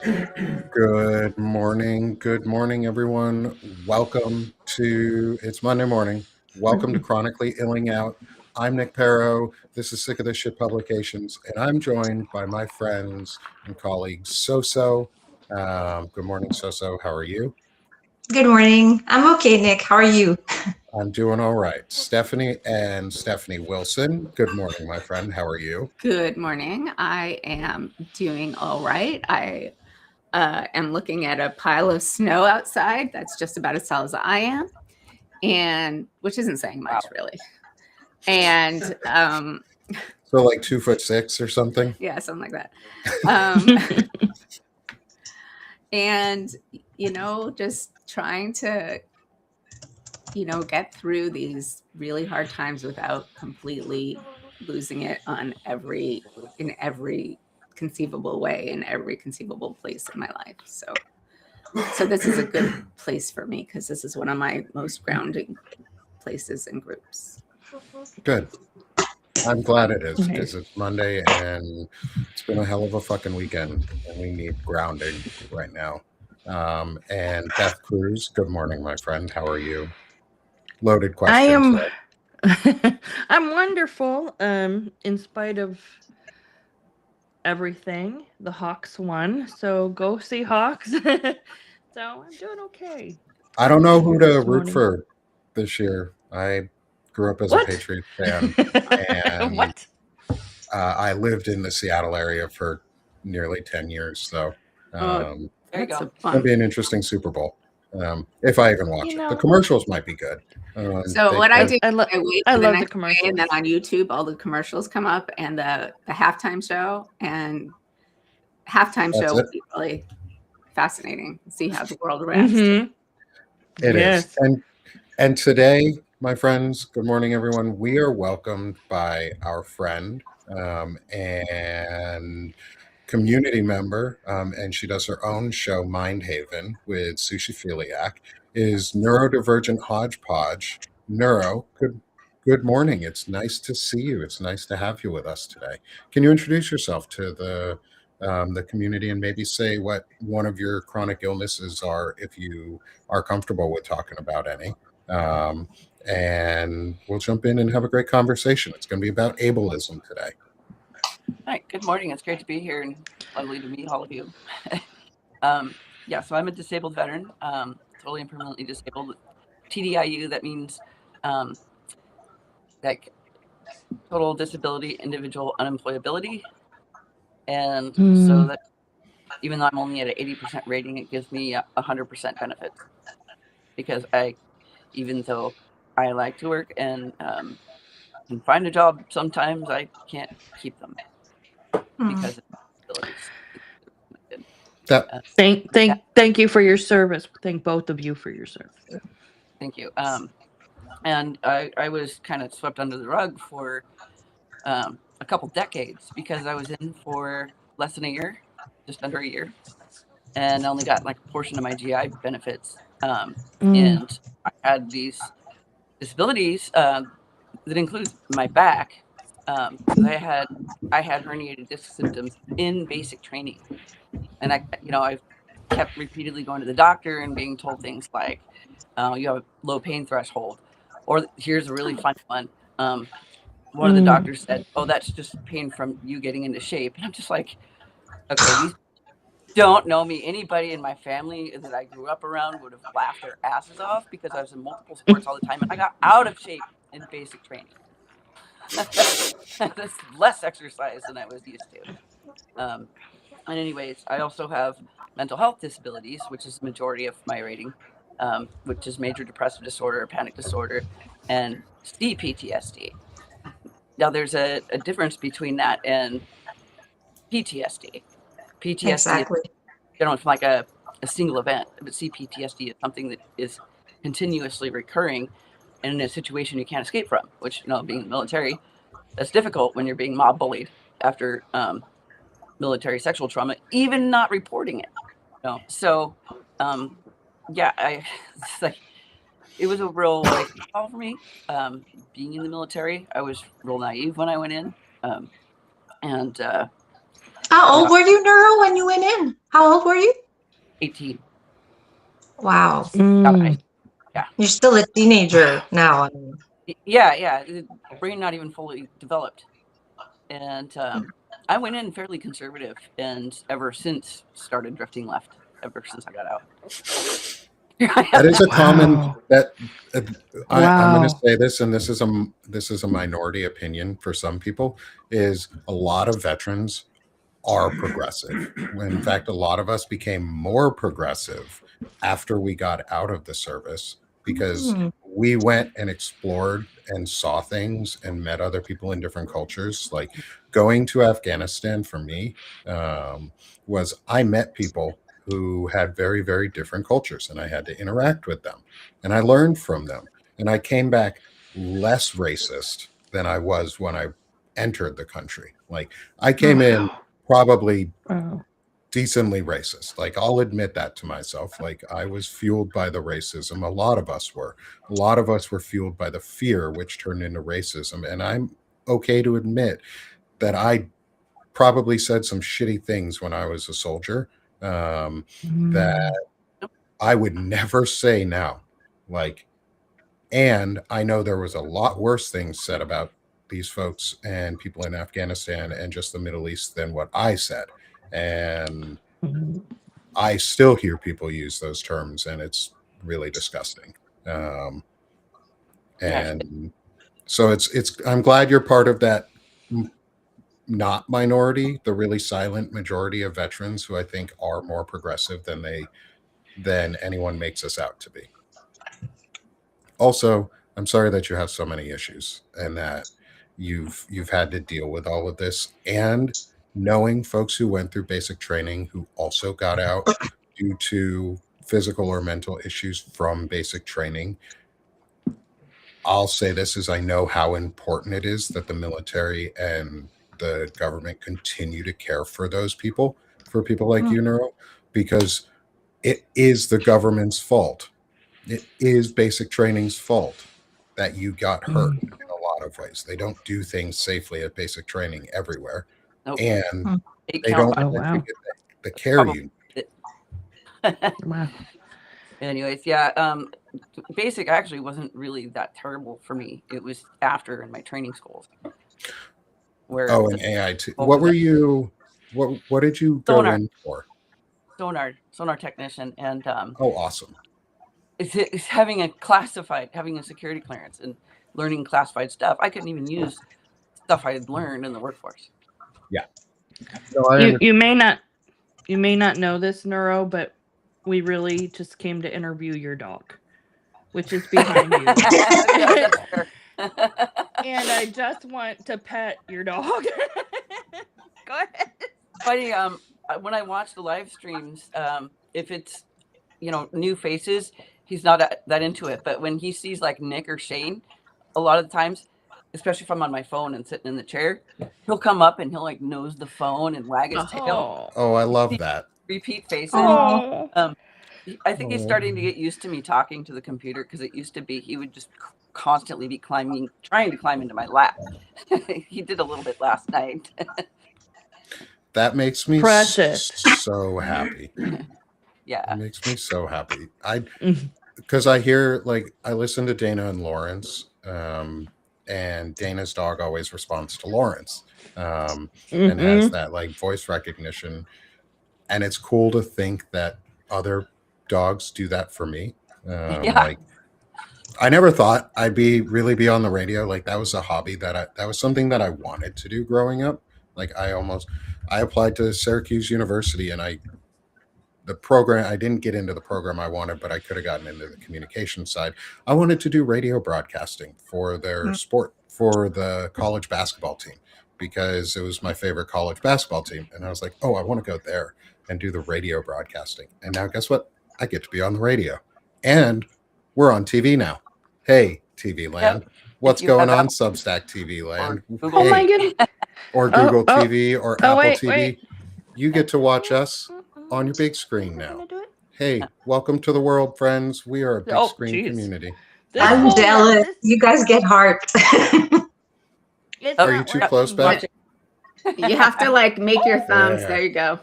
Good morning. Good morning, everyone. Welcome to it's Monday morning. Welcome to Chronically Illing Out. I'm Nick Perro. This is Sick of This Shit Publications, and I'm joined by my friends and colleagues, Soso. Good morning, Soso. How are you? Good morning. I'm okay, Nick. How are you? I'm doing all right. Stephanie and Stephanie Wilson. Good morning, my friend. How are you? Good morning. I am doing all right. I am looking at a pile of snow outside. That's just about as tall as I am, and which isn't saying much really. And So, like 2'6" or something. yeah, something like that. Um, and just trying to get through these really hard times without completely losing it in every conceivable way, in every conceivable place in my life. So this is a good place for me because this is one of my most grounding places and groups. Good. I'm glad it is because it's Monday and it's been a hell of a fucking weekend and we need grounding right now. And Beth Cruz, good morning, my friend. How are you? Loaded I question am. today. I'm wonderful. In spite of everything, the Hawks won. So go Seahawks. So I'm doing okay. I don't know who to This root morning. for this year. I grew up as a What? Patriots fan and What? I lived in the Seattle area for nearly 10 years. So That's a it's going to fun. be an interesting Super Bowl if I even watch You it. The know, commercials might be good. So They what I tend do, I, I wait I for the love the next day, commercials. and then on YouTube, all the commercials come up, and the halftime show and halftime That's show it. will be really fascinating. See how the world reacts to. Mm-hmm. It is. Yes. And today, my friends, good morning, everyone. We are welcomed by our friend and community member, and she does her own show, Mind Haven, with Sushi Philiac, is Neurodivergent Hodgepodge. Neuro, good morning. It's nice to see you. It's nice to have you with us today. Can you introduce yourself to the community and maybe say what one of your chronic illnesses are, if you are comfortable with talking about any? Um, and we'll jump in and have a great conversation. It's going to be about ableism today. Hi, good morning. It's great to be here and lovely to meet all of you. Yeah, so I'm a disabled veteran, totally and permanently disabled. TDIU, that means like total disability, individual unemployability. And so that even though I'm only at an 80% rating, it gives me 100% benefits because even though I like to work and can find a job, sometimes I can't keep them because of disabilities. That Thank you for your service. Thank both of you for your service. Thank you. And I was kind of swept under the rug for a couple decades because I was in for less than a year, just under a year, and I only got like a portion of my GI benefits. And I had these disabilities that includes my back because I had herniated disc symptoms in basic training, and I kept repeatedly going to the doctor and being told things like, you have a low pain threshold, or here's a really fun one. One of the doctors said, "Oh, that's just pain from you getting into shape," and I'm just like, "Okay, these don't know me. Anybody in my family that I grew up around would have laughed their asses off because I was in multiple sports all the time, and I got out of shape in basic training. That's less exercise than I was used to." And anyways, I also have mental health disabilities, which is the majority of my rating, which is major depressive disorder, panic disorder, and CPTSD. Now, there's a difference between that and PTSD. PTSD is Exactly. from like a single event, but CPTSD is something that is continuously recurring in a situation you can't escape from, which, being in the military, that's difficult when you're being mob bullied after military sexual trauma, even not reporting it. So, yeah, it's like, it was a real wake up call for me. Being in the military, I was real naive when I went in, and How old were you, Neuro, when you went in? How old were you? 18. Wow. Mm. You're still a teenager now. Yeah. The brain not even fully developed. And I went in fairly conservative and ever since started drifting left, ever since I got out. That is a common Wow. that I'm going to Wow. say this, and this is a minority opinion for some people. Is a lot of veterans are progressive. In fact, a lot of us became more progressive after we got out of the service because Hmm. we went and explored and saw things and met other people in different cultures. Like going to Afghanistan for me was I met people who had very, very different cultures and I had to interact with them and I learned from them. And I came back less racist than I was when I entered the country. Like I came in probably Wow. decently racist. Like I'll admit that to myself. Like I was fueled by the racism. A lot of us were. A lot of us were fueled by the fear, which turned into racism. And I'm okay to admit that I probably said some shitty things when I was a soldier that I would never say now. Like, and I know there was a lot worse things said about these folks and people in Afghanistan and just the Middle East than what I said. And Mm. I still hear people use those terms, and it's really disgusting. Um, Yeah. and so it's. I'm glad you're part of that not minority, the really silent majority of veterans who I think are more progressive than anyone makes us out to be. Also, I'm sorry that you have so many issues and that you've had to deal with all of this and knowing folks who went through basic training who also got out due to physical or mental issues from basic training. I'll say this as I know how important it is that the military and the government continue to care for those people, for people like you, Neuro, because it is the government's fault. It is basic training's fault that you got hurt in a lot of ways. They don't do things safely at basic training everywhere, Nope. and 8 they count don't by Oh, let wow. you get the care you need. Wow. Anyways, yeah, basic actually wasn't really that terrible for me. It was after in my training schools where Oh, the and AIT. bulk What of were it, you? What did you go sonar in for? sonar technician, and Oh, awesome. it's having a security clearance and learning classified stuff. I couldn't even use stuff I had learned in the workforce. Yeah. No, I You understand. you may not know this, Neuro, but we really just came to interview your dog, which is behind you. That's fair. And I just want to pet your dog. Go ahead. Funny, when I watch the live streams, if it's new faces, he's not that into it. But when he sees like Nick or Shane, a lot of the times, especially if I'm on my phone and sitting in the chair, he'll come up and he'll like nose the phone and wag his tail. Oh. Oh, I love that. Repeat faces. Oh. Oh. I think he's starting to get used to me talking to the computer because it used to be he would just constantly be trying to climb into my lap. He did a little bit last night. That makes me Precious. so happy. Yeah. It makes me so happy. Mhm. Because I hear I listen to Dana and Lawrence, and Dana's dog always responds to Lawrence, and has that voice recognition, and it's cool to think that other dogs do that for me. Yeah. I never thought I'd really be on the radio. Like that was a hobby that was something that I wanted to do growing up. Like I applied to Syracuse University and the program I didn't get into the program I wanted, but I could have gotten into the communication side. I wanted to do radio broadcasting for their sport, for the college basketball team, because it was my favorite college basketball team. And I was like, oh, I want to go there and do the radio broadcasting. And now guess what? I get to be on the radio. And we're on TV now. Hey, TV land. Yep. What's If you going have on, Apple Substack TV land? or Google Oh my Hey, goodness. or Oh, Google oh. TV or Oh, Apple wait, TV. wait. You get to watch us on your big screen We're now. gonna do it. Hey, welcome to the world, friends. We are a big Oh, screen jeez. community. This I'm whole jealous. this you guys get heart. it's Oh, Are you not too working close, yet. Beth? You have to like make your thumbs. Yeah. There you go.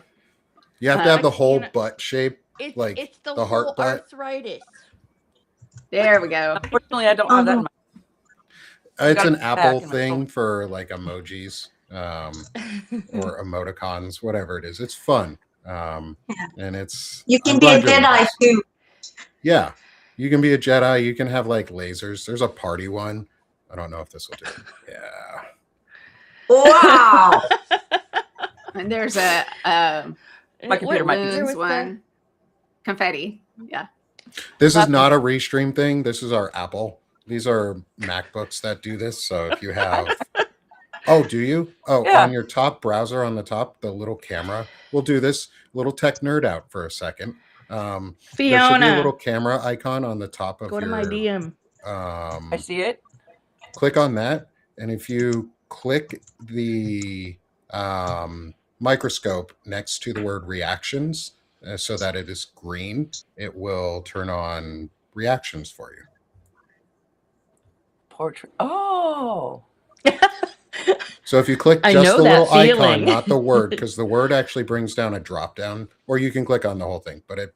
You have to have the I whole can't- butt shape, It's like it's the the heart whole butt. arthritis. There we go. Unfortunately, I don't have that in my It's got an it back Apple in my thing for like emojis or emoticons, whatever it is. It's fun. And it's You I'm can be a glad you're Jedi embracing. too. Yeah. You can be a Jedi. You can have like lasers. There's a party one. I don't know if this will do it. Yeah. Wow. And there's a My computer might be there balloons was one. Confetti. Yeah. This is That's not a restream thing. This is our Apple. These are MacBooks that do this. So if you have Oh, do you? Oh, Yeah. on your top browser on the top, the little camera will do this. Little tech nerd out for a second. There should be a Fiona, little camera icon on the top of go to your my DM. I see it. click on that, and if you click the microscope next to the word reactions so that it is green, it will turn on reactions for you. Portrait. Oh. So if you click I just know the that little icon, feeling. not the word, because the word actually brings down a drop down, or you can click on the whole thing. But it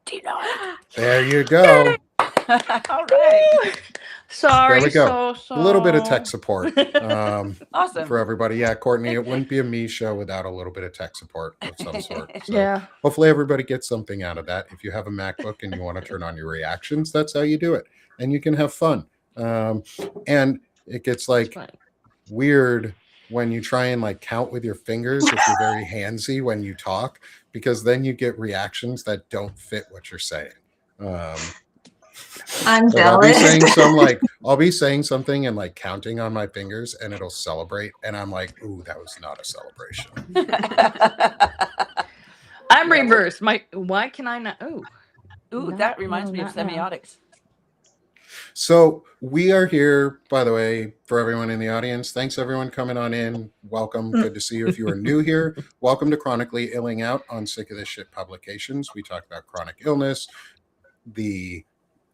Do you know it? there you go. All right. Sorry, There we go. so A little bit of tech support Awesome. for everybody. Yeah, Courtney, it wouldn't be a me show without a little bit of tech support of some sort. So Yeah. hopefully everybody gets something out of that. If you have a MacBook and you want to turn on your reactions, that's how you do it, and you can have fun. And it gets like Fine. weird when you try and like count with your fingers if you're very handsy when you talk, because then you get reactions that don't fit what you're saying. I'm Like I'll be jealous. saying I'll be saying something and like counting on my fingers, and it'll celebrate, and I'm like, ooh, that was not a celebration. I'm Yeah, reversed. Why can I not? Oh, Ooh, Not- that reminds no, me of not now. semiotics. So we are here, by the way, for everyone in the audience. Thanks everyone coming on in. Welcome. Good to see you. If you are new here, welcome to Chronically Illing Out on Sick of This Shit Publications. We talk about chronic illness, the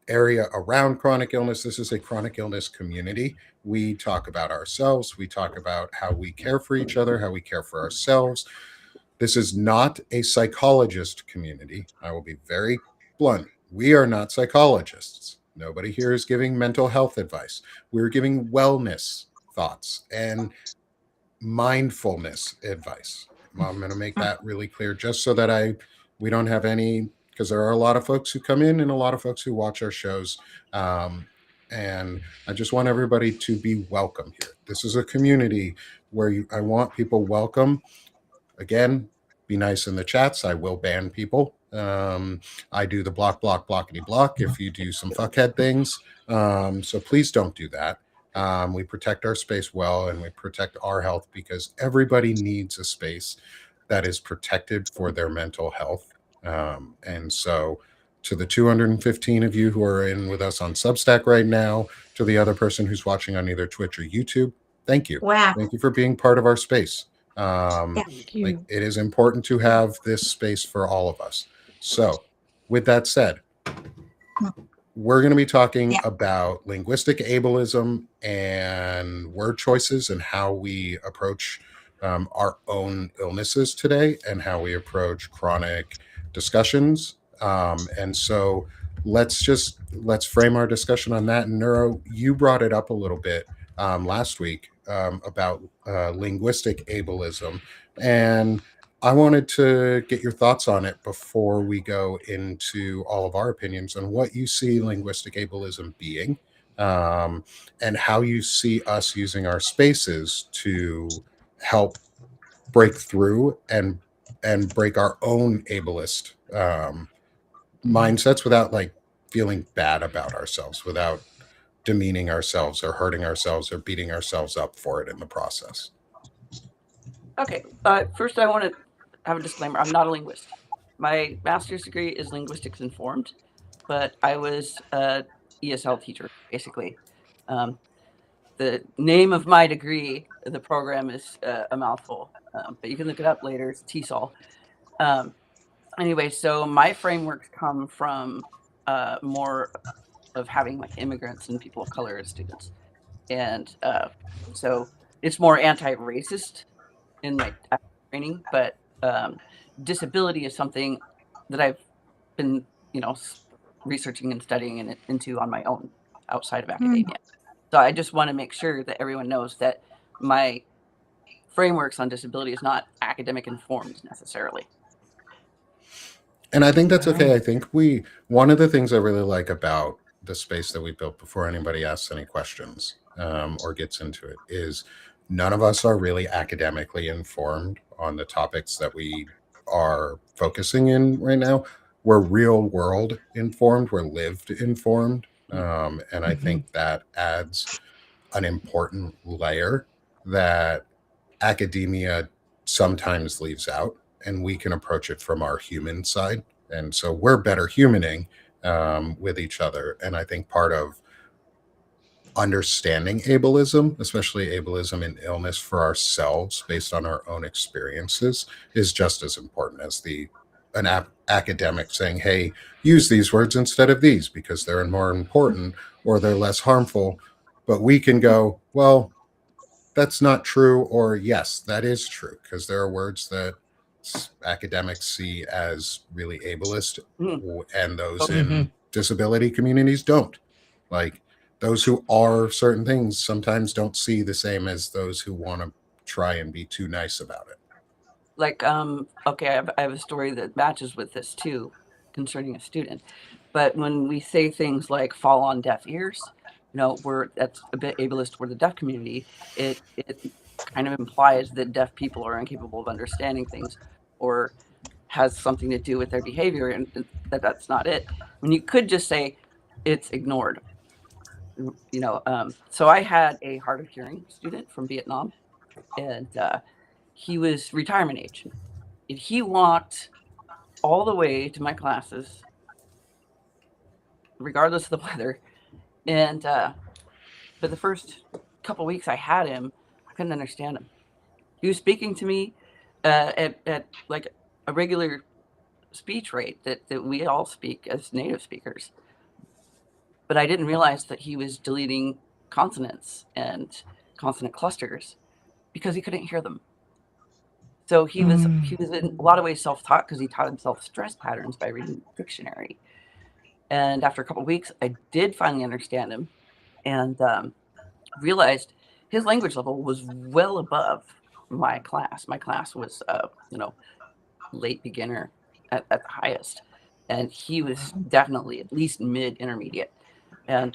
area around chronic illness. This is a chronic illness community. We talk about ourselves. We talk about how we care for each other, how we care for ourselves. This is not a psychologist community. I will be very blunt. We are not psychologists. Nobody here is giving mental health advice. We're giving wellness thoughts and mindfulness advice. I'm going to make that really clear just so that we don't have any, because there are a lot of folks who come in and a lot of folks who watch our shows. And I just want everybody to be welcome here. This is a community where I want people welcome. Again, be nice in the chats. I will ban people. I do the blockity block if you do some fuckhead things. So please don't do that. We protect our space well, and we protect our health, because everybody needs a space that is protected for their mental health. And so to the 215 of you who are in with us on Substack right now, to the other person who's watching on either Twitch or YouTube, thank you. Wow. Thank you for being part of our space. Thank you. Like, it is important to have this space for all of us. So with that said, we're going to be talking about linguistic ableism and word choices and how we approach our own illnesses today and how we approach chronic discussions. And so let's frame our discussion on that. And Neuro, you brought it up a little bit last week about linguistic ableism. And I wanted to get your thoughts on it before we go into all of our opinions on what you see linguistic ableism being, and how you see us using our spaces to help break through and break our own ableist mindsets without like feeling bad about ourselves, without demeaning ourselves or hurting ourselves or beating ourselves up for it in the process. Okay. First, I want to have a disclaimer. I'm not a linguist. My master's degree is linguistics informed, but I was a ESL teacher, basically. The name of my degree, the program is a mouthful, but you can look it up later. It's TESOL. Anyway, so my frameworks come from more of having like immigrants and people of color as students. and so it's more anti-racist in my training, but disability is something that I've been, researching and studying into on my own outside of academia. So I just want to make sure that everyone knows that my frameworks on disability is not academic informed necessarily. And I think that's okay. I think one of the things I really like about the space that we built before anybody asks any questions or gets into it is none of us are really academically informed on the topics that we are focusing in right now. We're real world informed, we're lived informed. And I think that adds an important layer that academia sometimes leaves out, and we can approach it from our human side. And so we're better humaning with each other. And I think part of understanding ableism, especially ableism in illness for ourselves based on our own experiences, is just as important as an academic saying, hey, use these words instead of these because they're more important or they're less harmful. But we can go, well, that's not true, or yes, that is true, because there are words that academics see as really ableist, and those in disability communities don't. Like those who are certain things sometimes don't see the same as those who want to try and be too nice about it. Like, okay, I have a story that matches with this too, concerning a student. But when we say things like fall on deaf ears, that's a bit ableist for the deaf community. It kind of implies that deaf people are incapable of understanding things or has something to do with their behavior, and that's not it. When you could just say it's ignored. So I had a hard of hearing student from Vietnam, and he was retirement age. And he walked all the way to my classes, regardless of the weather. And for the first couple weeks I had him, I couldn't understand him. He was speaking to me at like a regular speech rate that we all speak as native speakers. But I didn't realize that he was deleting consonants and consonant clusters because he couldn't hear them. So he was in a lot of ways self-taught because he taught himself stress patterns by reading the dictionary. And after a couple of weeks, I did finally understand him and realized his language level was well above my class. My class was, late beginner at the highest. And he was definitely at least mid-intermediate. And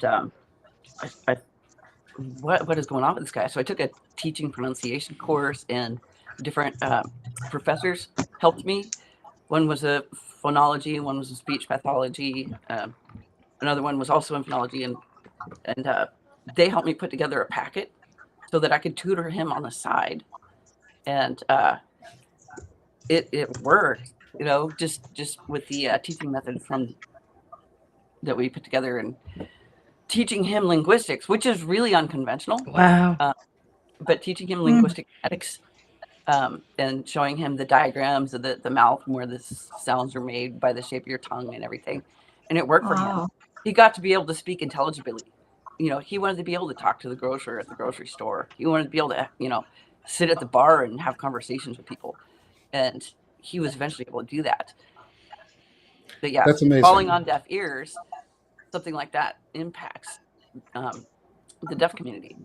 what is going on with this guy? So I took a teaching pronunciation course, and different professors helped me. One was a phonology, one was a speech pathology, another one was also in phonology, and they helped me put together a packet so that I could tutor him on the side, and it worked. Just with the teaching method that we put together, and teaching him linguistics, which is really unconventional. Wow. But teaching him linguistic phonetics, and showing him the diagrams of the mouth and where the sounds are made by the shape of your tongue and everything. And it worked for him. He got to be able to speak intelligibly. He wanted to be able to talk to the grocer at the grocery store. He wanted to be able to, sit at the bar and have conversations with people. And he was eventually able to do that. But yeah, That's amazing. falling on deaf ears, something like that impacts the deaf community.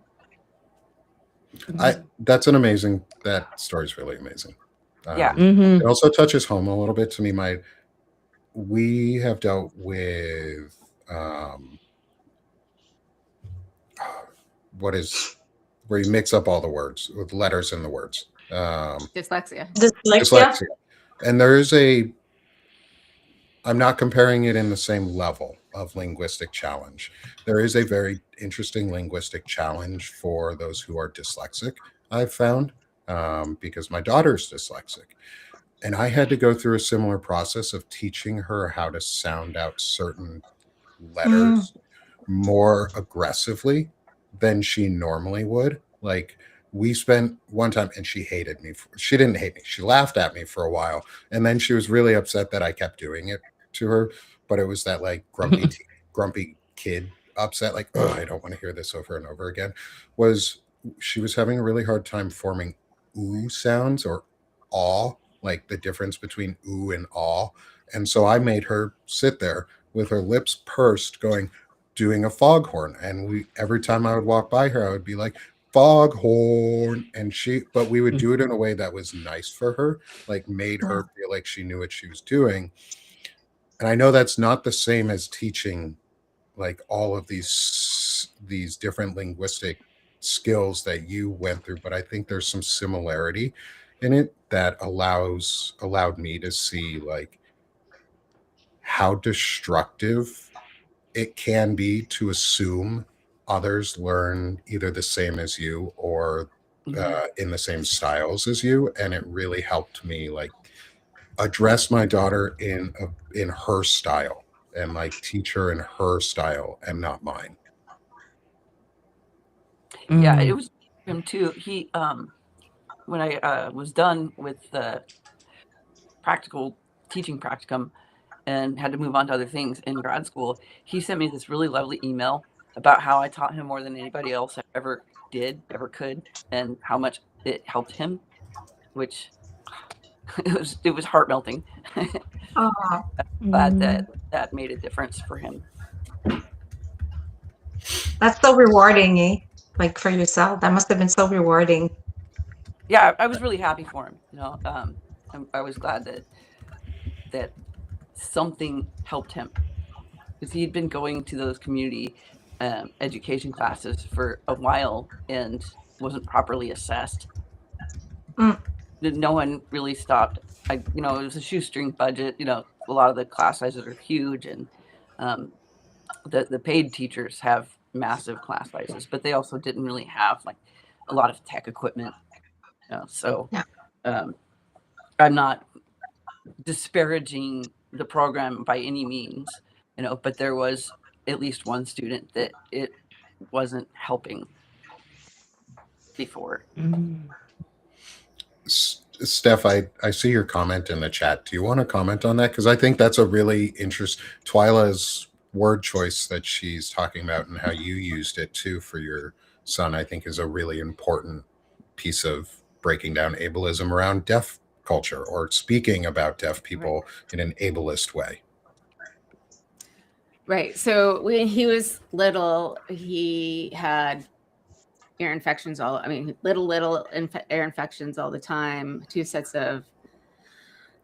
That's an amazing. That story's really amazing. Yeah. It also touches home a little bit to me. We have dealt with where you mix up all the words with letters in the words. Dyslexia. Dyslexia. And there is I'm not comparing it in the same level of linguistic challenge. There is a very interesting linguistic challenge for those who are dyslexic, I've found, because my daughter's dyslexic. And I had to go through a similar process of teaching her how to sound out certain letters more aggressively than she normally would. Like, we spent one time, and she hated me. She didn't hate me. She laughed at me for a while. And then she was really upset that I kept doing it to her. But it was that like grumpy kid upset, like, oh, I don't want to hear this over and over again, was she was having a really hard time forming ooh sounds or aw, like the difference between ooh and aw. And so I made her sit there with her lips pursed, doing a foghorn. And we every time I would walk by her, I would be like, foghorn. But we would do it in a way that was nice for her, like made her feel like she knew what she was doing. And I know that's not the same as teaching like all of these different linguistic skills that you went through, but I think there's some similarity in it that allowed me to see like how destructive it can be to assume others learn either the same as you or in the same styles as you. And it really helped me like address my daughter in her style and like teach her in her style and not mine. Yeah, it was him too. He when I was done with the practical teaching practicum and had to move on to other things in grad school, he sent me this really lovely email about how I taught him more than anybody else ever could, and how much it helped him, which it was heart melting. Oh, Glad that made a difference for him. that's so rewarding, eh? Like for yourself, that must have been so rewarding. Yeah, I was really happy for him. I was glad that something helped him, because he'd been going to those community education classes for a while and wasn't properly assessed. Mm. No one really stopped. It was a shoestring budget. A lot of the class sizes are huge, and the paid teachers have massive class sizes, but they also didn't really have like a lot of tech equipment. So Yeah. I'm not disparaging the program by any means, but there was at least one student that it wasn't helping before. Steph, I see your comment in the chat. Do you want to comment on that? Because I think that's a really interesting Twyla's word choice that she's talking about and how you used it too for your son, I think is a really important piece of breaking down ableism around deaf culture or speaking about deaf people in an ableist way. Right. So when he was little, he had ear infections little ear infections all the time, 2 sets of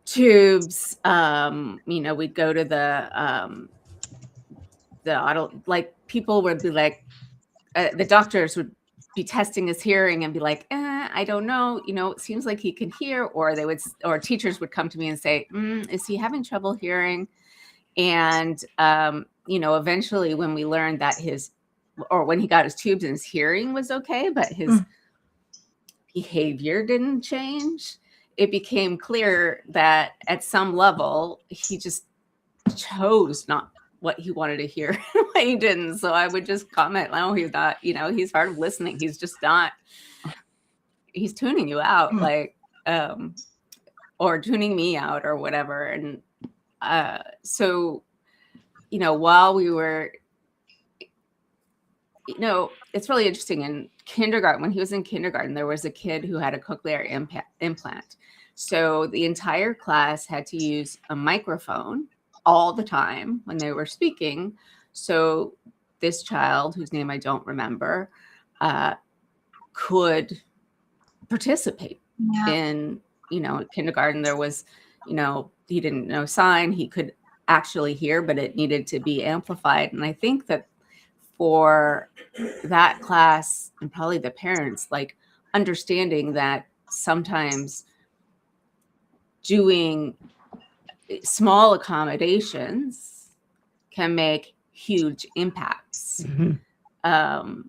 tubes. We'd go to the auto, like people would be like, the doctors would be testing his hearing and be like, I don't know, it seems like he can hear, or teachers would come to me and say, is he having trouble hearing? And, eventually when we learned that when he got his tubes and his hearing was okay, but his behavior didn't change, it became clear that at some level he just chose not what he wanted to hear. What he didn't. So I would just comment, oh, he's not, he's hard of listening. He's just not, he's tuning you out, like, or tuning me out or whatever. And so, while we were, it's really interesting. In kindergarten, when he was in kindergarten, there was a kid who had a cochlear implant. So the entire class had to use a microphone all the time when they were speaking. So this child, whose name I don't remember, could participate in, kindergarten. There was, he didn't know sign. He could actually hear, but it needed to be amplified. And I think that for that class, and probably the parents, like understanding that sometimes doing small accommodations can make huge impacts. The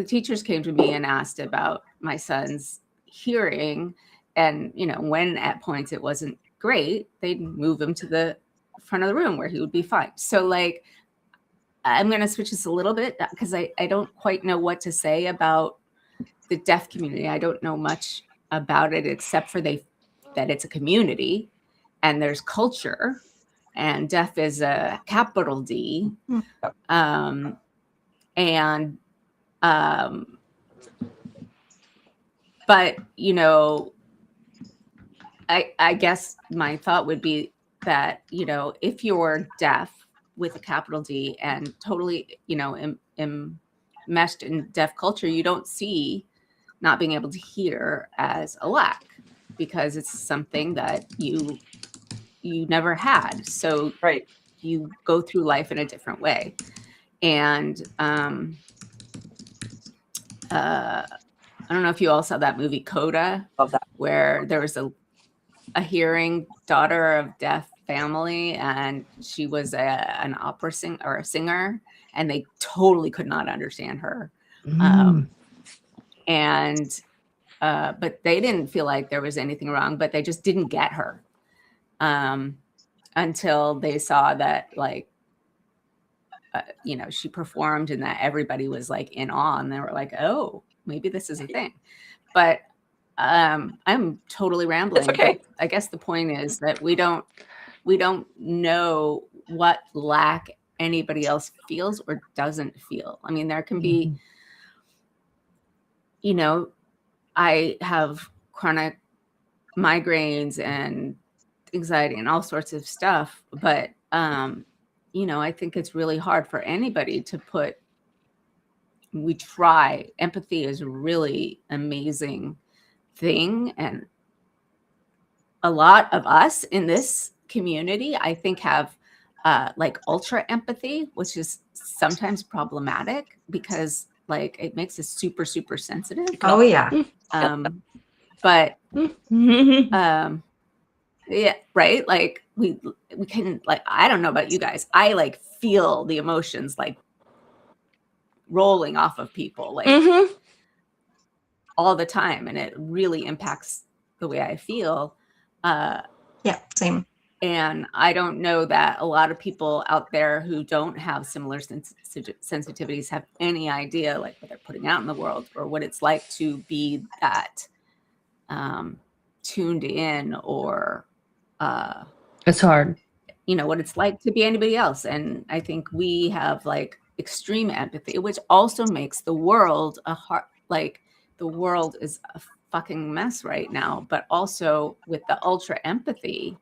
teachers came to me and asked about my son's hearing, and when at points it wasn't great, they'd move him to the front of the room where he would be fine. So like, I'm going to switch this a little bit because I don't quite know what to say about the deaf community. I don't know much about it except for that it's a community and there's culture and deaf is a capital D. And but you know, I guess my thought would be that, you know, if you're deaf with a capital D and totally, you know, enmeshed in deaf culture, you don't see not being able to hear as a lack, because it's something that you never had. So Right. you go through life in a different way. And I don't know if you all saw that movie Coda, Love that. where there was a hearing daughter of deaf family, and she was an opera singer or a singer, and they totally could not understand her. And but they didn't feel like there was anything wrong, but they just didn't get her until they saw that, like, you know, she performed and that everybody was like in awe, and they were like, oh, maybe this is a thing. But I'm totally rambling. It's okay. But I guess the point is that we don't know what lack anybody else feels or doesn't feel. I mean, there can be, you know, I have chronic migraines and anxiety and all sorts of stuff, but you know, I think it's really hard for anybody to put. We try. Empathy is a really amazing thing, and a lot of us in this community, I think, have like ultra empathy, which is sometimes problematic because, like, it makes us super sensitive. Oh yeah. But yeah, right, like we can, like, I don't know about you guys, I like feel the emotions like rolling off of people, like all the time, and it really impacts the way I feel. Yeah, same. And I don't know that a lot of people out there who don't have similar sensitivities have any idea, like, what they're putting out in the world or what it's like to be that tuned in, or it's hard. You know, what it's like to be anybody else. And I think we have like extreme empathy, which also makes the world a hard, like, the world is a fucking mess right now, but also with the ultra empathy,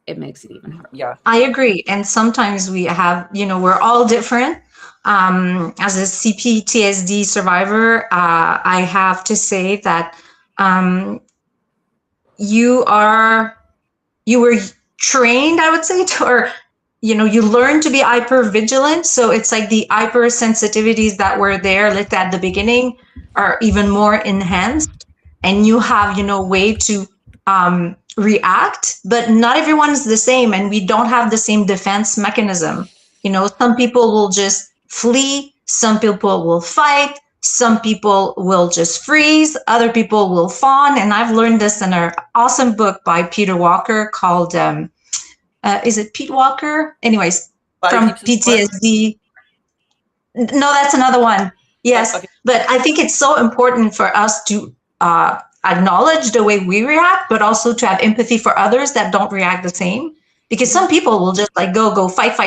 it makes it even harder. Yeah. I agree. And sometimes we have, you know, we're all different. As a CPTSD survivor, I have to say that you were trained, I would say, or, you know, you learn to be hyper vigilant. So it's like the hyper sensitivities that were there, like at the beginning, are even more enhanced, and you have, you know, way to react. But not everyone is the same, and we don't have the same defense mechanism. You know, some people will just flee, some people will fight, some people will just freeze, other people will fawn. And I've learned this in an awesome book by Peter Walker called is it Pete Walker? Anyways, from PTSD. No, that's another one. Yes, okay. But I think it's so important for us to acknowledge the way we react, but also to have empathy for others that don't react the same. Because some people will just like go fight,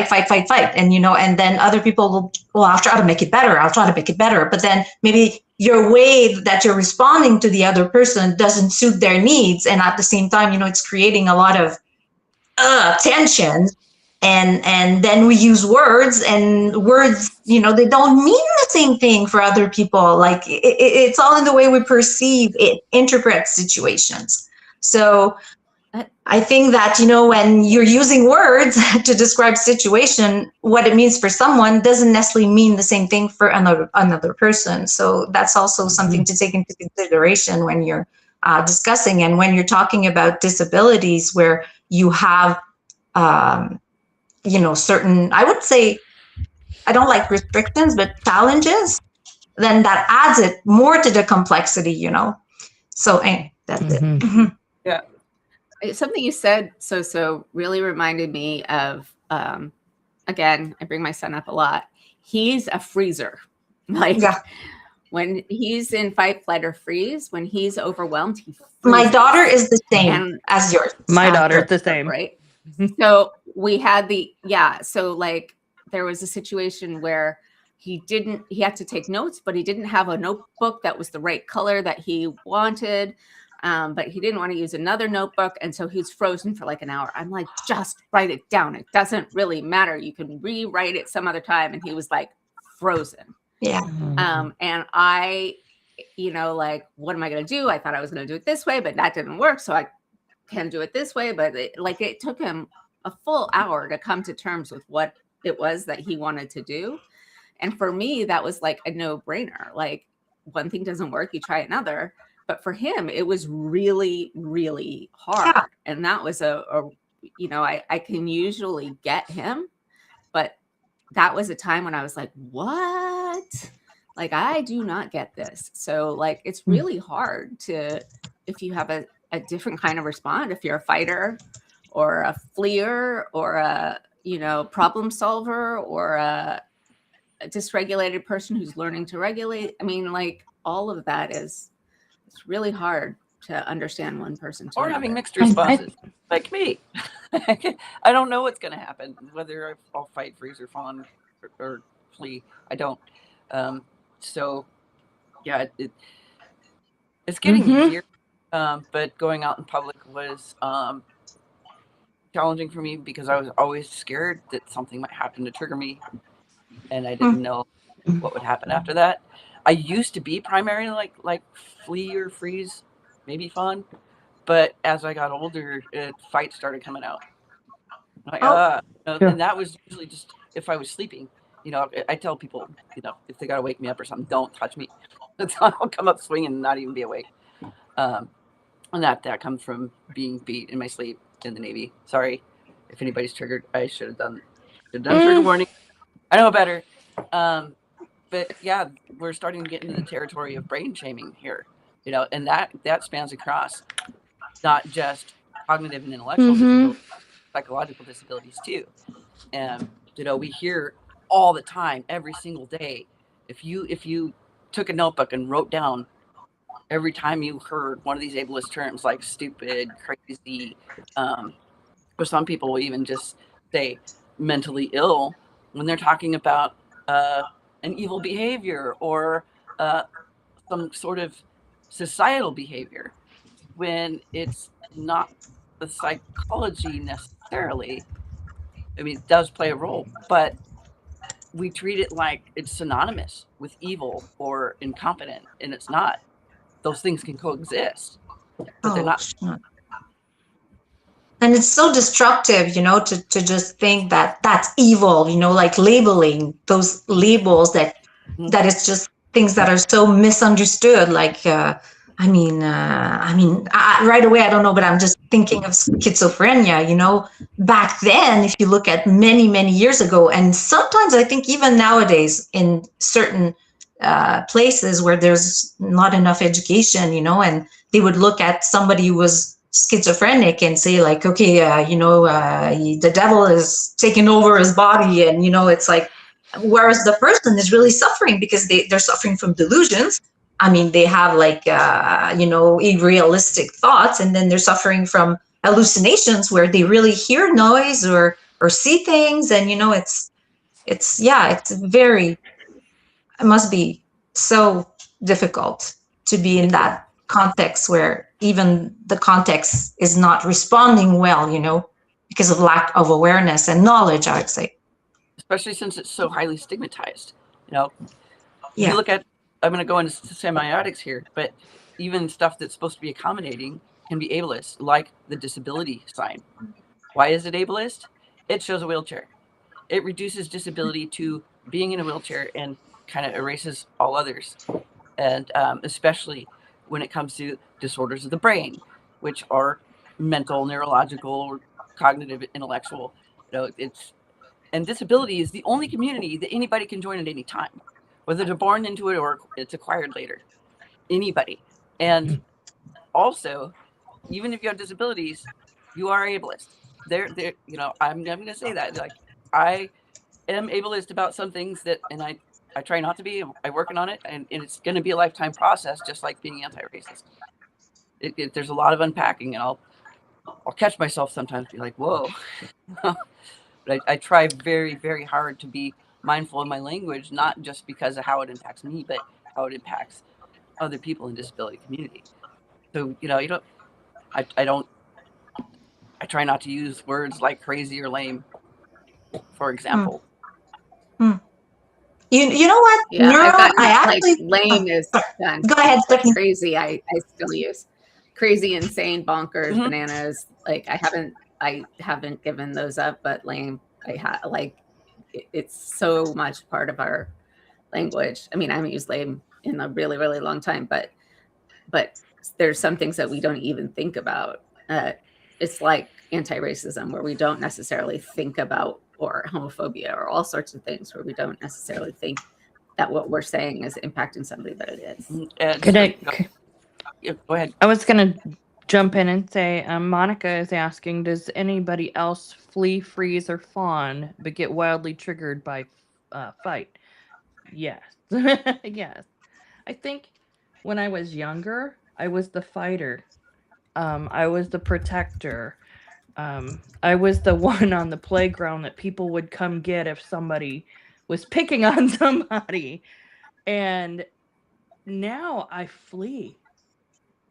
and, you know, and then other people will, well, I'll try to make it better. But then maybe your way that you're responding to the other person doesn't suit their needs, and at the same time, you know, it's creating a lot of tension. And then we use words, and words, you know, they don't mean the same thing for other people. Like it's all in the way we perceive it, interpret situations. So I think that, you know, when you're using words to describe situation, what it means for someone doesn't necessarily mean the same thing for another person. So that's also something to take into consideration when you're discussing, and when you're talking about disabilities where you have you know, certain, I would say, I don't like restrictions, but challenges, then that adds it more to the complexity, you know. So that's it. Yeah. Something you said so really reminded me of, again, I bring my son up a lot. He's a freezer. Like, when he's in fight, flight, or freeze, when he's overwhelmed, he freezes. My daughter is the same as yours. My daughter's the same. Right? So we had so like there was a situation where he had to take notes, but he didn't have a notebook that was the right color that he wanted. But he didn't want to use another notebook. And so he was frozen for like an hour. I'm like, just write it down. It doesn't really matter. You can rewrite it some other time. And he was like frozen. Yeah. And I, like, what am I going to do? I thought I was going to do it this way, but that didn't work. So I can do it this way. But it took him a full hour to come to terms with what it was that he wanted to do. And for me, that was like a no-brainer. Like, one thing doesn't work, you try another. But for him, it was really, really hard. Yeah. And that was I can usually get him, but that was a time when I was like, what? Like, I do not get this. So like, it's really hard if you have a different kind of response, if you're a fighter or a fleer or a, problem solver or a dysregulated person who's learning to regulate. I mean, like, all of that it's really hard to understand one person to Or another. having mixed responses, like me. I don't know what's going to happen, whether I'll fight, freeze, or fawn, or flee. I don't. So, yeah, it's getting easier. But going out in public was challenging for me because I was always scared that something might happen to trigger me, and I didn't know what would happen after that. I used to be primarily like flee or freeze, maybe fawn, but as I got older, fights started coming out. And that was usually just if I was sleeping. I tell people, if they gotta wake me up or something, don't touch me. I'll come up swinging and not even be awake. And that comes from being beat in my sleep in the Navy. Sorry if anybody's triggered. I should have done trigger warning. I know better. But yeah, we're starting to get into the territory of brain shaming here, and that spans across not just cognitive and intellectual disabilities, psychological disabilities too. And we hear all the time, every single day, if you took a notebook and wrote down every time you heard one of these ableist terms like stupid, crazy, or some people will even just say mentally ill when they're talking about an evil behavior or some sort of societal behavior, when it's not the psychology necessarily. I mean, it does play a role, but we treat it like it's synonymous with evil or incompetent, and it's not. Those things can coexist, but they're not. And it's so destructive, to just think that that's evil, like labeling those labels that it's just things that are so misunderstood. Like, right away, I don't know, but I'm just thinking of schizophrenia, back then, if you look at many, many years ago, and sometimes I think even nowadays in certain places where there's not enough education, and they would look at somebody who was schizophrenic and say like, okay, the devil is taking over his body, and it's like, whereas the person is really suffering because they're suffering from delusions. I mean, they have like unrealistic thoughts, and then they're suffering from hallucinations where they really hear noise or see things, and it must be so difficult to be in that context where even the context is not responding well, because of lack of awareness and knowledge, I would say. Especially since it's so highly stigmatized. Yeah. You look at, I'm going to go into semiotics here, but even stuff that's supposed to be accommodating can be ableist, like the disability sign. Why is it ableist? It shows a wheelchair. It reduces disability to being in a wheelchair and kind of erases all others. And especially when it comes to disorders of the brain, which are mental, neurological, cognitive, intellectual. And disability is the only community that anybody can join at any time, whether they're born into it or it's acquired later. Anybody. And also, even if you have disabilities, you are ableist. I'm going to say that. Like, I am ableist about some things and I try not to be. I'm working on it, and it's going to be a lifetime process, just like being anti-racist. There's a lot of unpacking, and I'll catch myself sometimes, be like, whoa. But I try very, very hard to be mindful of my language, not just because of how it impacts me, but how it impacts other people in the disability community. So, you don't, I don't, I try not to use words like crazy or lame, for example. You know what? Yeah, Neuro, I've gotten I like actually lame is done. go ahead, But Stephanie. crazy, I still use crazy, insane, bonkers, Mhm. bananas. Like I haven't given those up, but lame, it's so much part of our language. I mean, I haven't used lame in a really, really long time, but there's some things that we don't even think about. It's like anti-racism, where we don't necessarily think about, or homophobia, or all sorts of things where we don't necessarily think that what we're saying is impacting somebody, but it is. Go ahead. I was gonna jump in and say, Monica is asking, does anybody else flee, freeze, or fawn, but get wildly triggered by fight? Yes. Yes. I think when I was younger, I was the fighter. I was the protector. I was the one on the playground that people would come get if somebody was picking on somebody. And now I flee.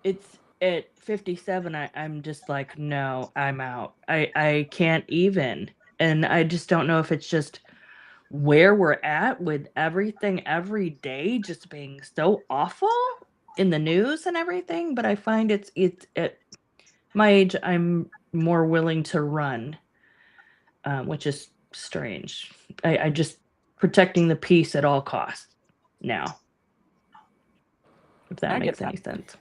It's at 57, I'm just like, no, I'm out. I can't even. And I just don't know if it's just where we're at with everything every day just being so awful in the news and everything, but I find it's at my age I'm more willing to run, which is strange. I just protecting the peace at all costs now, if that makes any sense.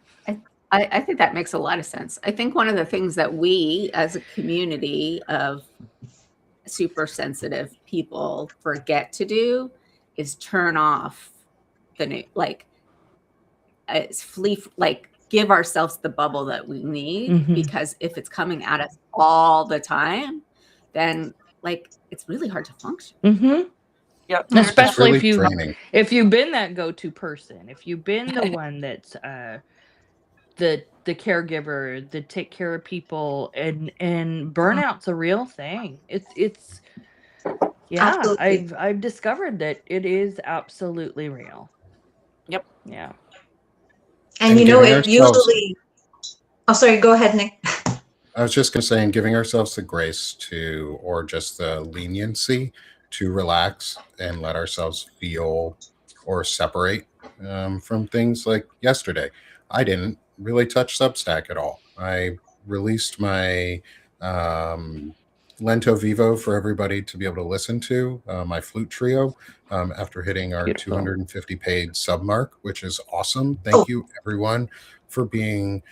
I think that makes a lot of sense. I think one of the things that we as a community of super sensitive people forget to do is turn off the new, like give ourselves the bubble that we need, because if it's coming at us all the time, then like it's really hard to function. Yep. Especially really if you've been that go-to person, if you've been the one that's the caregiver, the take care of people, and burnout's a real thing. It's yeah, Absolutely. I've discovered that it is absolutely real. Yep. Yeah. And you know, it usually. Oh, sorry. Go ahead, Nick. I was just going to say, and giving ourselves the grace to, or just the leniency to relax and let ourselves feel or separate from things. Like yesterday, I didn't really touch Substack at all. I released my Lento Vivo for everybody to be able to listen to, my flute trio, after hitting our Beautiful. 250 paid sub mark, which is awesome. Thank you, everyone, for being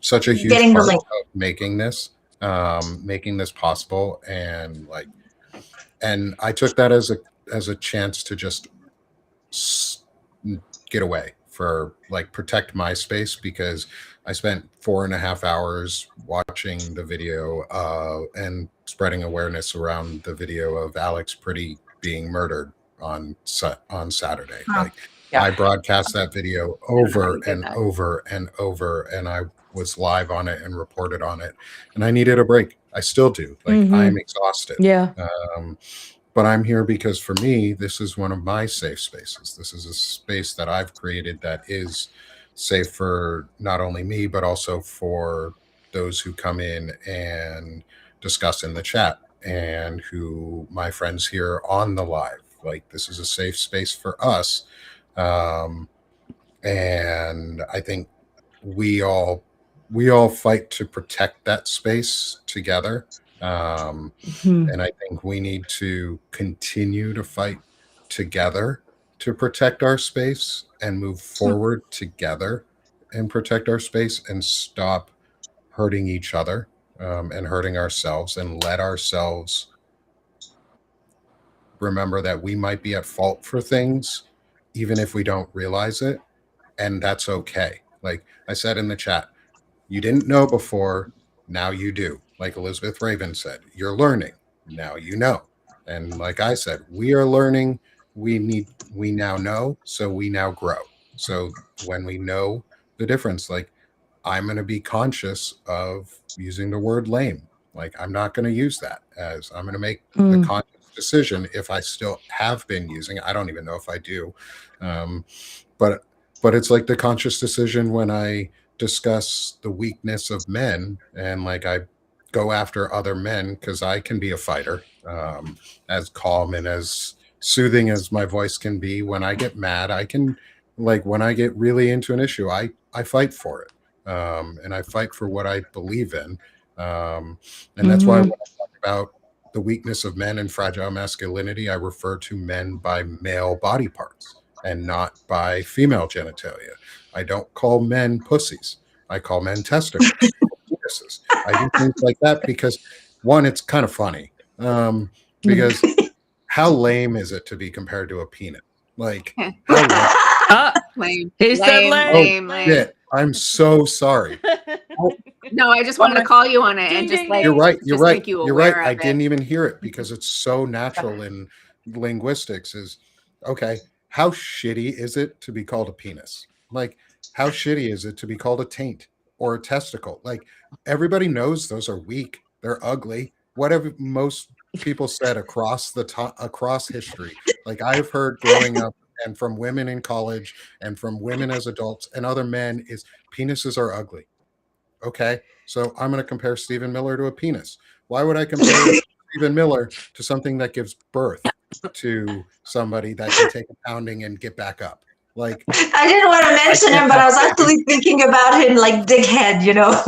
such a huge part of making this possible. And I took that as a chance to just get away, for protect my space, because I spent 4.5 hours watching the video and spreading awareness around the video of Alex Pretty being murdered on Saturday. I broadcast that video over and over and over, and I was live on it and reported on it, and I needed a break. I still do. I'm exhausted. Yeah. But I'm here because, for me, this is one of my safe spaces. This is a space that I've created that is safe for not only me, but also for those who come in and discuss in the chat, and who my friends here on the live. This is a safe space for us. And I think we all fight to protect that space together. And I think we need to continue to fight together to protect our space and move forward together and protect our space, and stop hurting each other and hurting ourselves, and let ourselves remember that we might be at fault for things, even if we don't realize it. And that's okay. Like I said in the chat, you didn't know before, now you do. Like Elizabeth Raven said, you're learning, now you know. And like I said, we are learning, we now know, so we now grow. So when we know the difference, I'm going to be conscious of using the word lame. Like, I'm not going to use that, as I'm going to make the conscious decision. If I still have been using it, I don't even know if I do. Um, but it's like the conscious decision when I discuss the weakness of men, and like I go after other men, because I can be a fighter, as calm and as soothing as my voice can be. When I get mad, I can, like, when I get really into an issue, I fight for it. And I fight for what I believe in. And that's why when I talk about the weakness of men and fragile masculinity, I refer to men by male body parts and not by female genitalia. I don't call men pussies. I call men testicles, penises. I do things like that because, one, it's kind of funny. Because how lame is it to be compared to a penis? Like, how lame? Lame. He said lame. Shit, I'm so sorry. No, I just wanted to call you on it Ding, and just ding, like You're right. You're just right. make you You're right. aware I of it. didn't even hear it because it's so natural in linguistics. Is okay. How shitty is it to be called a penis? Like, how shitty is it to be called a taint or a testicle? Like, everybody knows those are weak. They're ugly. Whatever most people said across across history. Like, I've heard growing up and from women in college and from women as adults and other men is penises are ugly. Okay, so I'm going to compare Stephen Miller to a penis. Why would I compare Stephen Miller to something that gives birth to somebody that can take a pounding and get back up? Like, I didn't want to mention him, but I was actually thinking about him like Dighead, you know.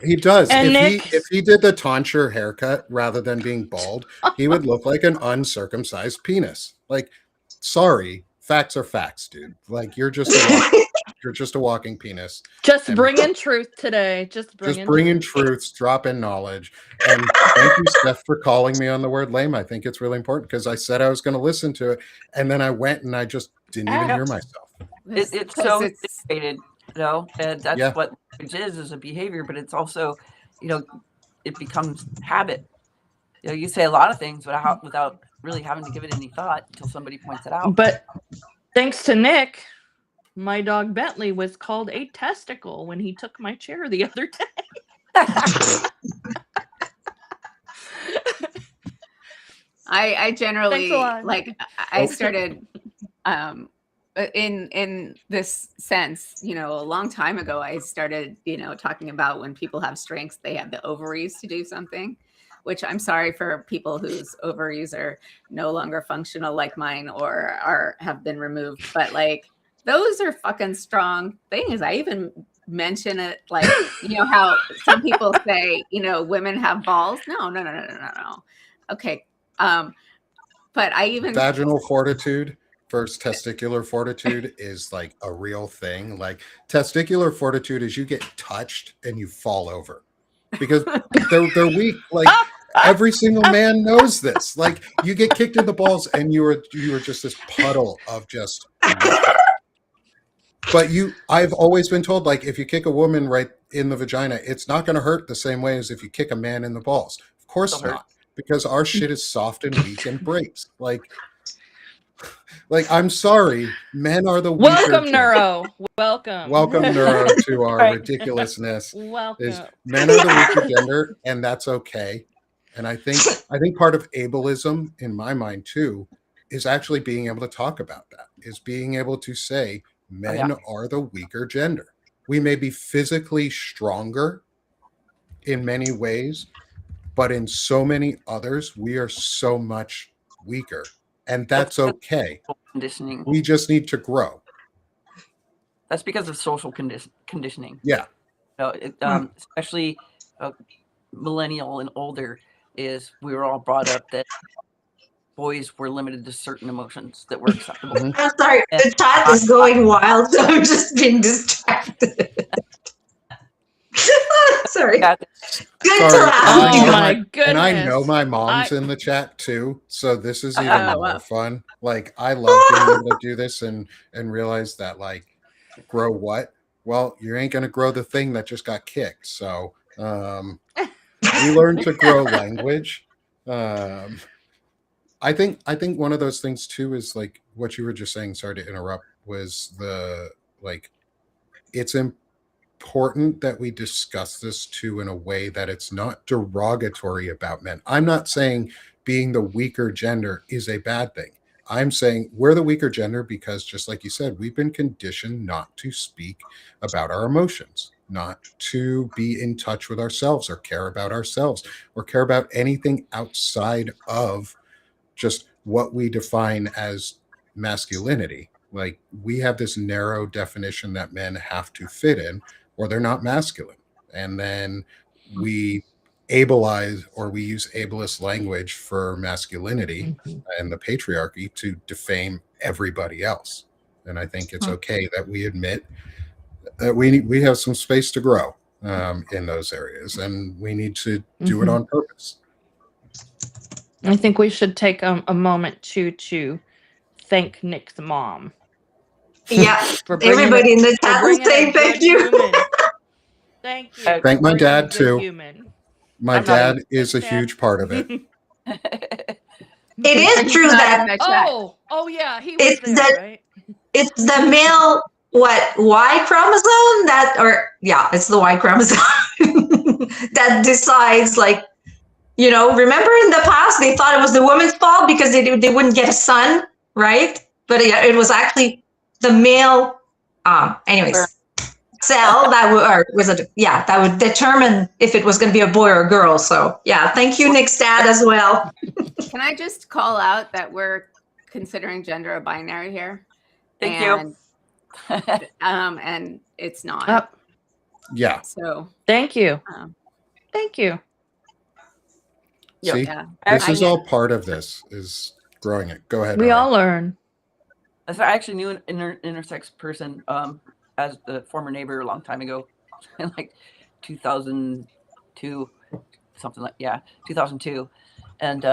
he does. And If he did the tonsure haircut rather than being bald, he would look like an uncircumcised penis. Like, sorry, facts are facts, dude. Like, you're just a walking penis. Just And bringing truth today. Just bringing truths, dropping knowledge. And thank you, Steph, for calling me on the word lame. I think it's really important because I said I was going to listen to it, and then I went and I just didn't even hear myself. It's so integrated, and that's what language is a behavior, but it's also, it becomes habit. You say a lot of things without really having to give it any thought until somebody points it out. But thanks to Nick, my dog Bentley was called a testicle when he took my chair the other day. I generally like I Okay. started in this sense, a long time ago, I started, talking about when people have strengths, they have the ovaries to do something, which I'm sorry for people whose ovaries are no longer functional like mine or have been removed. But like, those are fucking strong things. I even mention it like, how some people say, women have balls. No. Okay. But I even Vaginal fortitude versus testicular fortitude is like a real thing. Like, testicular fortitude is you get touched and you fall over because they're weak. Like, every single man knows this. Like, you get kicked in the balls and you were just this puddle of just. But I've always been told, like, if you kick a woman right in the vagina, it's not going to hurt the same way as if you kick a man in the balls. Of course not, because our shit is soft and weak and breaks. Like, I'm sorry, men are the weaker. Welcome, Neuro. Welcome, Neuro, to our ridiculousness. Welcome. Men are the weaker gender, and that's okay. And I think part of ableism, in my mind too, is actually being able to talk about that. Is being able to say men are the weaker gender. We may be physically stronger in many ways, but in so many others, we are so much weaker. And that's okay. Conditioning. We just need to grow. That's because of social conditioning. Yeah. Especially millennial and older, is we were all brought up that boys were limited to certain emotions that were acceptable. I'm sorry, the chat is going wild, so I'm just being distracted. Sorry. Good to laugh. Oh my goodness. And I know my mom's in the chat too, so this is even more fun. Like, I love being able to do this and realize that, like, grow what? Well, you ain't gonna grow the thing that just got kicked. So we learn to grow language. I think one of those things too is like what you were just saying. Sorry to interrupt. Was the like it's important that we discuss this too in a way that it's not derogatory about men. I'm not saying being the weaker gender is a bad thing. I'm saying we're the weaker gender because, just like you said, we've been conditioned not to speak about our emotions, not to be in touch with ourselves or care about ourselves or care about anything outside of just what we define as masculinity. Like, we have this narrow definition that men have to fit in or they're not masculine. And then we ableize, or we use ableist language for masculinity and the patriarchy to defame everybody else. And I think it's okay that we admit that we have some space to grow in those areas, and we need to do it on purpose. I think we should take a moment to thank Nick's mom. Yeah, For bringing everybody in the for chat is bringing a saying thank good you. human. Thank you. for Thank my bringing a dad, good too. Human. My I'm not dad in- is a Dad. huge part of it. It is He's true not that in the chat. Oh yeah, he was It's there, the- right? it's the male Y chromosome that, or yeah, it's the Y chromosome that decides, like, you know, remember in the past they thought it was the woman's fault because they wouldn't get a son, right? But it was actually the male anyways cell that would, or was it, yeah, that would determine if it was going to be a boy or a girl. So yeah, thank you, Nick's dad, as well. Can I just call out that we're considering gender a binary here? Thank you. And it's not. Oh, Yeah. So thank you. um, Thank you. Yep. See, yeah. this is I- all part of this, is growing it. Go ahead. We Nora. all learn. So I actually knew an intersex person as the former neighbor a long time ago, in like 2002, something like 2002, and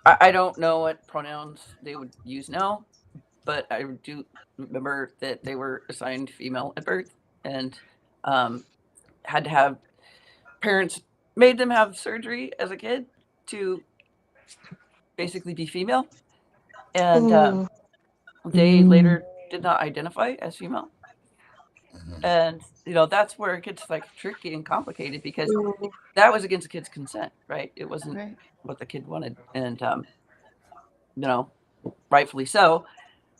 I don't know what pronouns they would use now, but I do remember that they were assigned female at birth and had to have parents made them have surgery as a kid to basically be female, and they later did not identify as female. And that's where it gets like tricky and complicated, because that was against the kid's consent, right? It wasn't what the kid wanted, and rightfully so.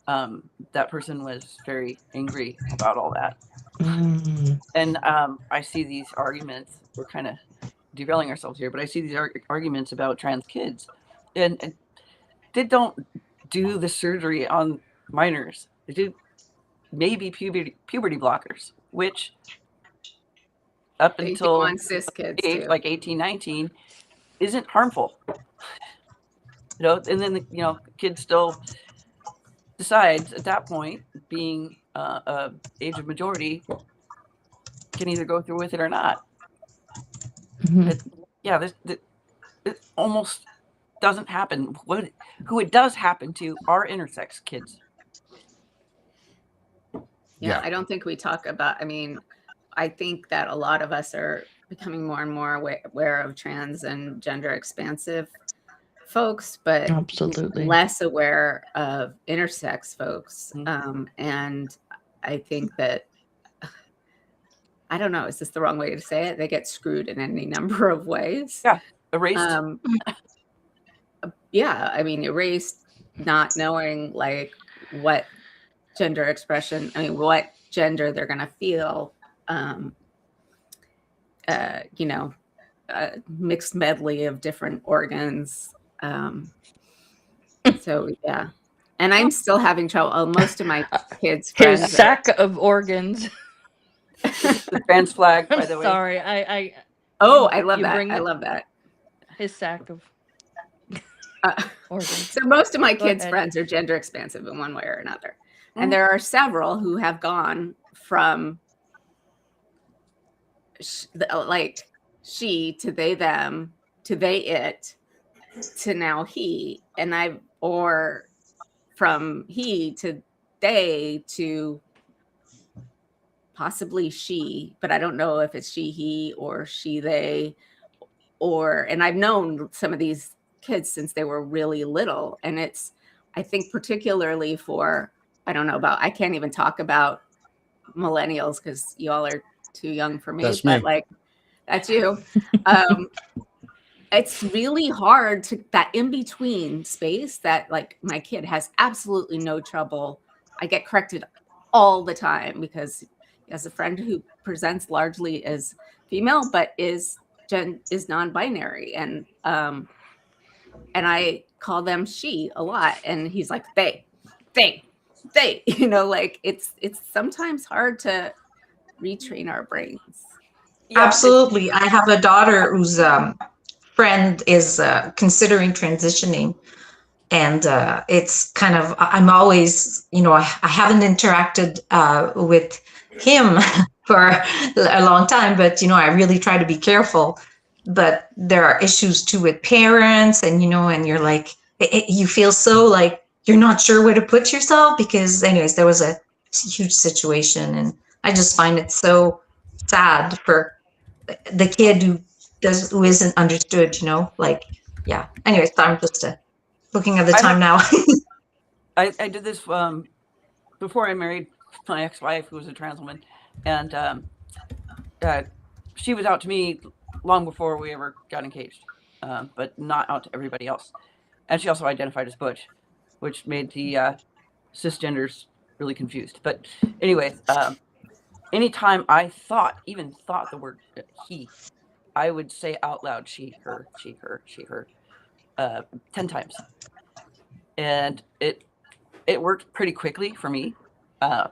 That person was very angry about all that. And I see these arguments. We're kind of derailing ourselves here, but I see these arguments about trans kids, and they don't do the surgery on minors. They do maybe puberty blockers, which up They do until on cis kids too. like 18, 19 isn't harmful. And then kids still decides at that point, being age of majority, can either go through with it or not. But it almost doesn't happen. Who it does happen to are intersex kids. Yeah, I don't think we talk about, I think that a lot of us are becoming more and more aware of trans and gender expansive folks, but Absolutely. less aware of intersex folks. And I think that, I don't know, is this the wrong way to say it? They get screwed in any number of ways. Yeah, erased. Erased, not knowing like what gender expression, what gender they're going to feel, a mixed medley of different organs. So yeah, and I'm still having trouble. Most of my kids' friends, His sack of organs. The trans flag, by I'm the way. sorry. I love you that. bring I it- love that. his sack of organs. So most of my Go kids' ahead. friends are gender expansive in one way or another. And there are several who have gone from she to they, them, to they, it, to now he, or from he to they to possibly she, but I don't know if it's she, he, or she, they, and I've known some of these kids since they were really little. And it's, I think particularly for, I can't even talk about millennials because y'all are too young for me, That's but me. like that's you. It's really hard to that in between space that like my kid has absolutely no trouble. I get corrected all the time because he has a friend who presents largely as female but is non-binary, and I call them she a lot, and he's like they like it's sometimes hard to retrain our brains. Yeah, Absolutely. I have a daughter whose friend is considering transitioning. And it's kind of, I'm always, I haven't interacted with him for a long time, but, I really try to be careful. But there are issues too with parents, and, and you're like, you feel so like you're not sure where to put yourself because, anyways, there was a huge situation. And I just find it so sad for the kid who isn't understood, like, yeah. Anyways, I'm just looking at the time now. I did this before I married my ex-wife, who was a trans woman, and she was out to me long before we ever got engaged, but not out to everybody else. And she also identified as butch, which made the cisgenders really confused. But anyways, anytime I even thought the word he, I would say out loud she, her, she, her, she, her, 10 times, and it worked pretty quickly for me. I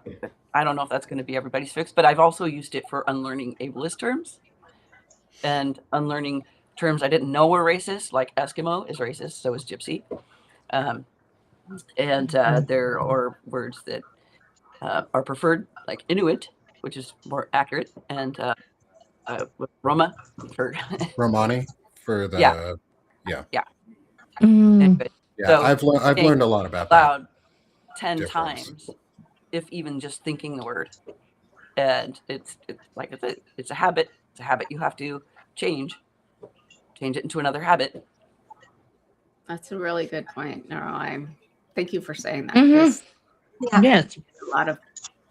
don't know if that's going to be everybody's fix, but I've also used it for unlearning ableist terms and unlearning terms I didn't know were racist, like Eskimo is racist, so is gypsy. And there are words that are preferred, like Inuit, which is more accurate, and Roma for Romani for the yeah. Mm. Anyway, yeah. so I've learned a lot about that. loud 10 difference. times, if even just thinking the word, and it's like it's a habit. It's a habit you have to change it into another habit. That's a really good point. No, thank you for saying that. Mhm. 'Cause Yeah. Yes. a lot of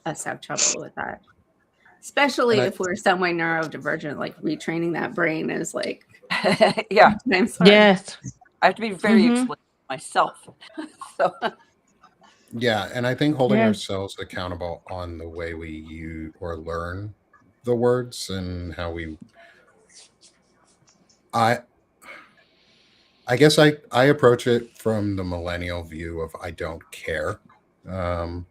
us have trouble with that, especially And if we're some way neurodivergent. Like retraining that brain is like Yeah, sometimes hard. Yes. I have to be very Mhm. explicit myself. So Yeah, and I think holding Yeah. ourselves accountable on the way we use or learn the words and how we I I guess I approach it from the millennial view of I don't care. Um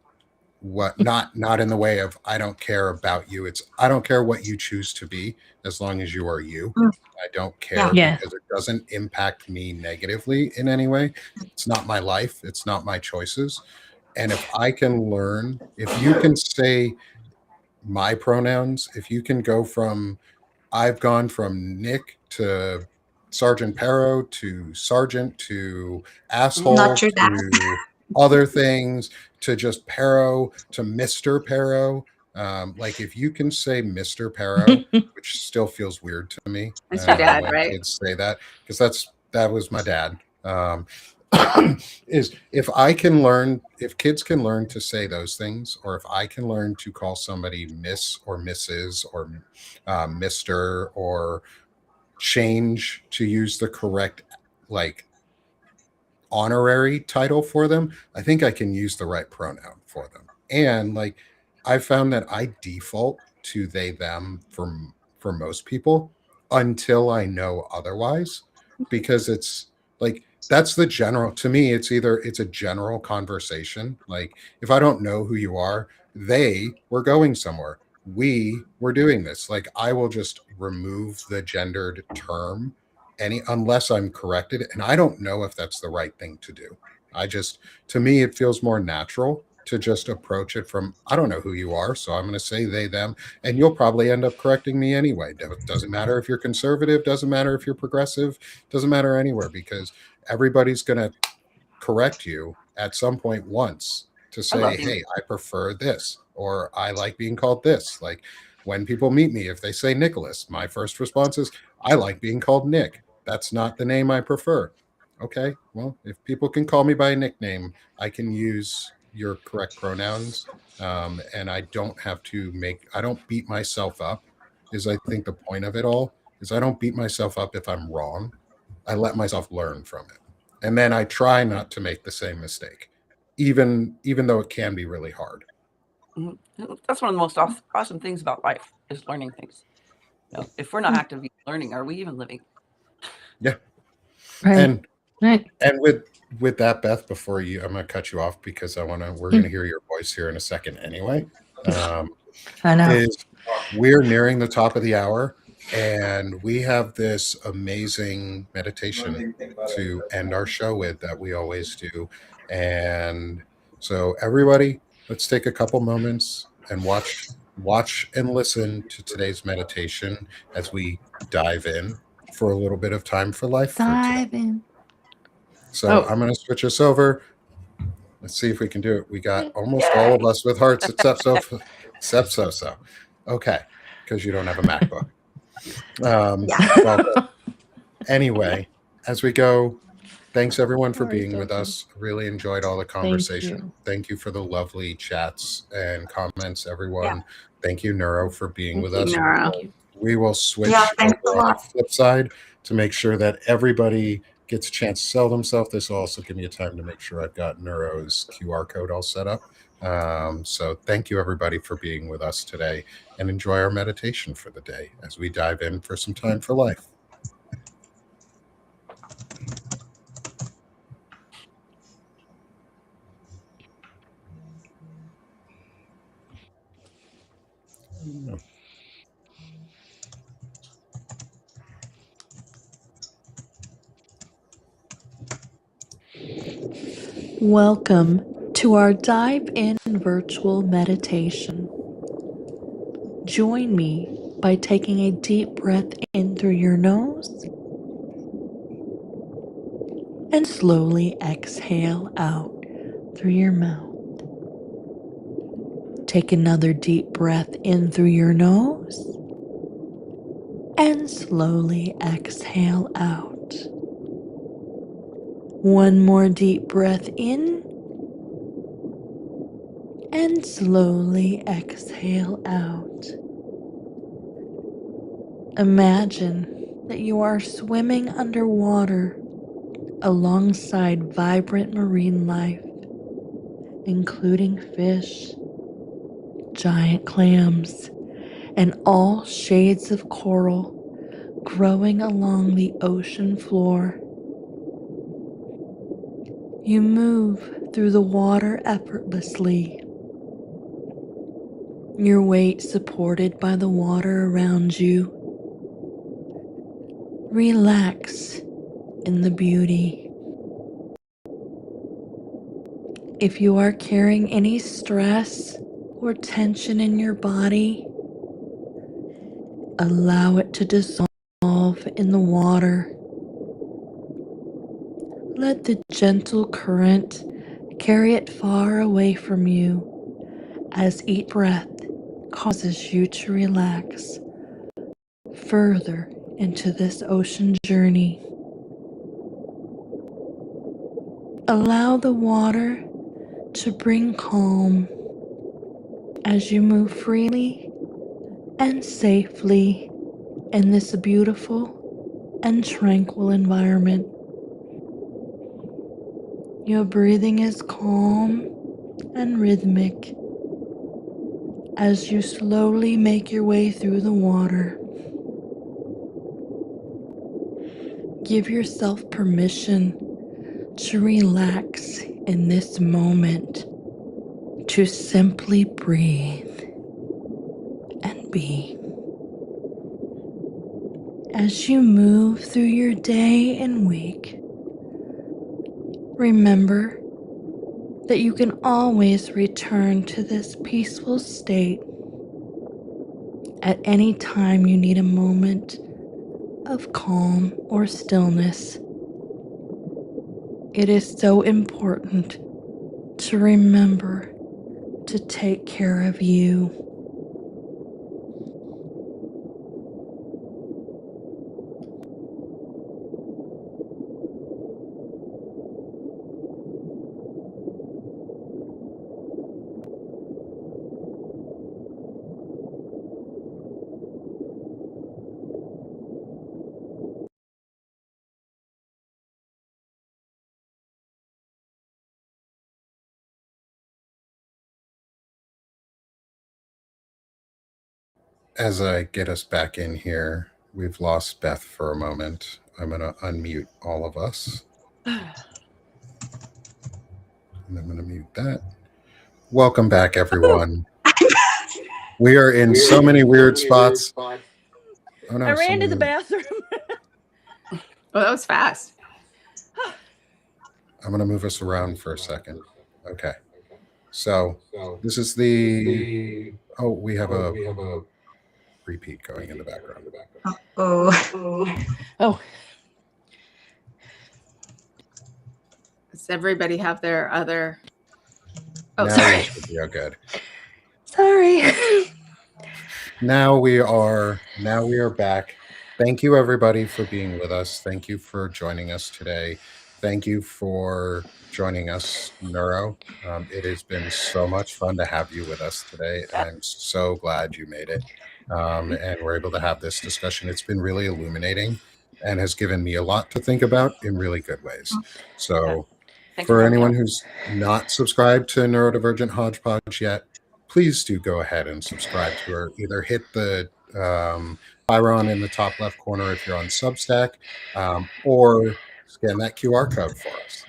what not in the way of I don't care about you. It's I don't care what you choose to be as long as you are you. Mm. I don't Yeah. care Yeah. because it doesn't impact me negatively in any way. It's not my life, it's not my choices. And if I can learn, if you can say my pronouns, if you can go from I've gone from Nick to Sergeant Perro to Sergeant to Not asshole your dad. to other things to just Perro to Mr. Perro. Like if you can say Mr. Perro, which still feels weird to me It's your dad, when right? kids say that, because that was my dad. Is if kids can learn to say those things, or if I can learn to call somebody Miss or Mrs. or Mr. or change to use the correct like honorary title for them, I think I can use the right pronoun for them. And like I've found that I default to they them for most people until I know otherwise, because it's like that's the general to me it's a general conversation. Like if I don't know who you are, they were going somewhere. We were doing this. Like I will just remove the gendered term any unless I'm corrected, and I don't know if that's the right thing to do. I just to me it feels more natural to just approach it from I don't know who you are, so I'm going to say they them, and you'll probably end up correcting me anyway. Doesn't matter if you're conservative, doesn't matter if you're progressive, doesn't matter anywhere, because everybody's going to correct you at some point once to I love say, you. hey, I prefer this, or I like being called this. Like when people meet me, if they say Nicholas, my first response is, I like being called Nick. That's not the name I prefer. Okay, well, if people can call me by a nickname, I can use your correct pronouns. And I don't have to I don't beat myself up is I think the point of it all is I don't beat myself up if I'm wrong. I let myself learn from it. And then I try not to make the same mistake, even though it can be really hard. Mhm. That's one of the most awesome things about life is learning things. You know, if we're not actively learning, are we even living? Yeah. Right. And Right. and with that, Beth, before I'm gonna cut you off because we're gonna hear your voice here in a second anyway. I know. Is we're nearing the top of the hour, and we have this amazing meditation to end our show with that we always do. And so, everybody, let's take a couple moments and watch and listen to today's meditation as we dive in for a little bit of time for life for today. Dive in. So Oh. I'm going to switch us over. Let's see if we can do it. We got almost all of us with hearts except so. Okay, because you don't have a MacBook. Yeah. Well, anyway, as we go, thanks everyone for Sorry, being with Sophie. us. Really enjoyed all the conversation. Thank you for the lovely chats and comments, everyone. Yeah. Thank you, Neuro, for being with Thank us. you, Nora. We will switch Yeah, thanks a over on the lot. flip side to make sure that everybody gets a chance to sell themselves. This will also give me a time to make sure I've got Neuro's QR code all set up. So thank you, everybody, for being with us today, and enjoy our meditation for the day as we dive in for some time for life. Welcome to our Dive In virtual meditation. Join me by taking a deep breath in through your nose and slowly exhale out through your mouth. Take another deep breath in through your nose and slowly exhale out. One more deep breath in and slowly exhale out. Imagine that you are swimming underwater alongside vibrant marine life, including fish, giant clams, and all shades of coral growing along the ocean floor. You move through the water effortlessly, your weight supported by the water around you. Relax in the beauty. If you are carrying any stress or tension in your body, allow it to dissolve in the water. Let the gentle current carry it far away from you as each breath causes you to relax further into this ocean journey. Allow the water to bring calm as you move freely and safely in this beautiful and tranquil environment. Your breathing is calm and rhythmic as you slowly make your way through the water. Give yourself permission to relax in this moment, to simply breathe and be. As you move through your day and week, remember that you can always return to this peaceful state at any time you need a moment of calm or stillness. It is so important to remember to take care of you. As I get us back in here, we've lost Beth for a moment. I'm going to unmute all of us. And I'm going to mute that. Welcome back, everyone. We are in so many weird spots. Oh, no, I ran to the bathroom. Well, that was fast. I'm going to move us around for a second. Okay. So this is the. Oh, we have a repeat going in the background. Oh, Does everybody have their other? Oh, now sorry. we should be good. Sorry. Now we are back. Thank you, everybody, for being with us. Thank you for joining us today. Thank you for joining us, Neuro. It has been so much fun to have you with us today. I'm so glad you made it, and we're able to have this discussion. It's been really illuminating and has given me a lot to think about in really good ways. So, Thanks for having me anyone on. who's not subscribed to Neurodivergent Hodgepodge yet, please do go ahead and subscribe to her. Either hit the Byron in the top left corner if you're on Substack, or scan that QR code for us.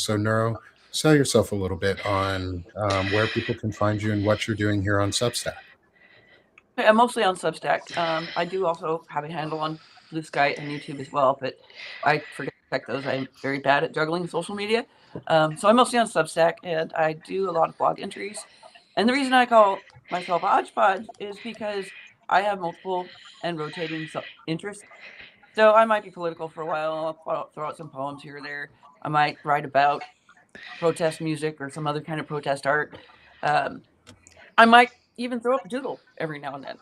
So, Neuro, sell yourself a little bit on where people can find you and what you're doing here on Substack. I'm mostly on Substack. I do also have a handle on Blue Sky and YouTube as well, but I forget to check those. I'm very bad at juggling social media. So I'm mostly on Substack, and I do a lot of blog entries. And the reason I call myself a hodgepodge is because I have multiple and rotating interests. So I might be political for a while. I'll throw out some poems here or there. I might write about protest music or some other kind of protest art. I might even throw up a doodle every now and then.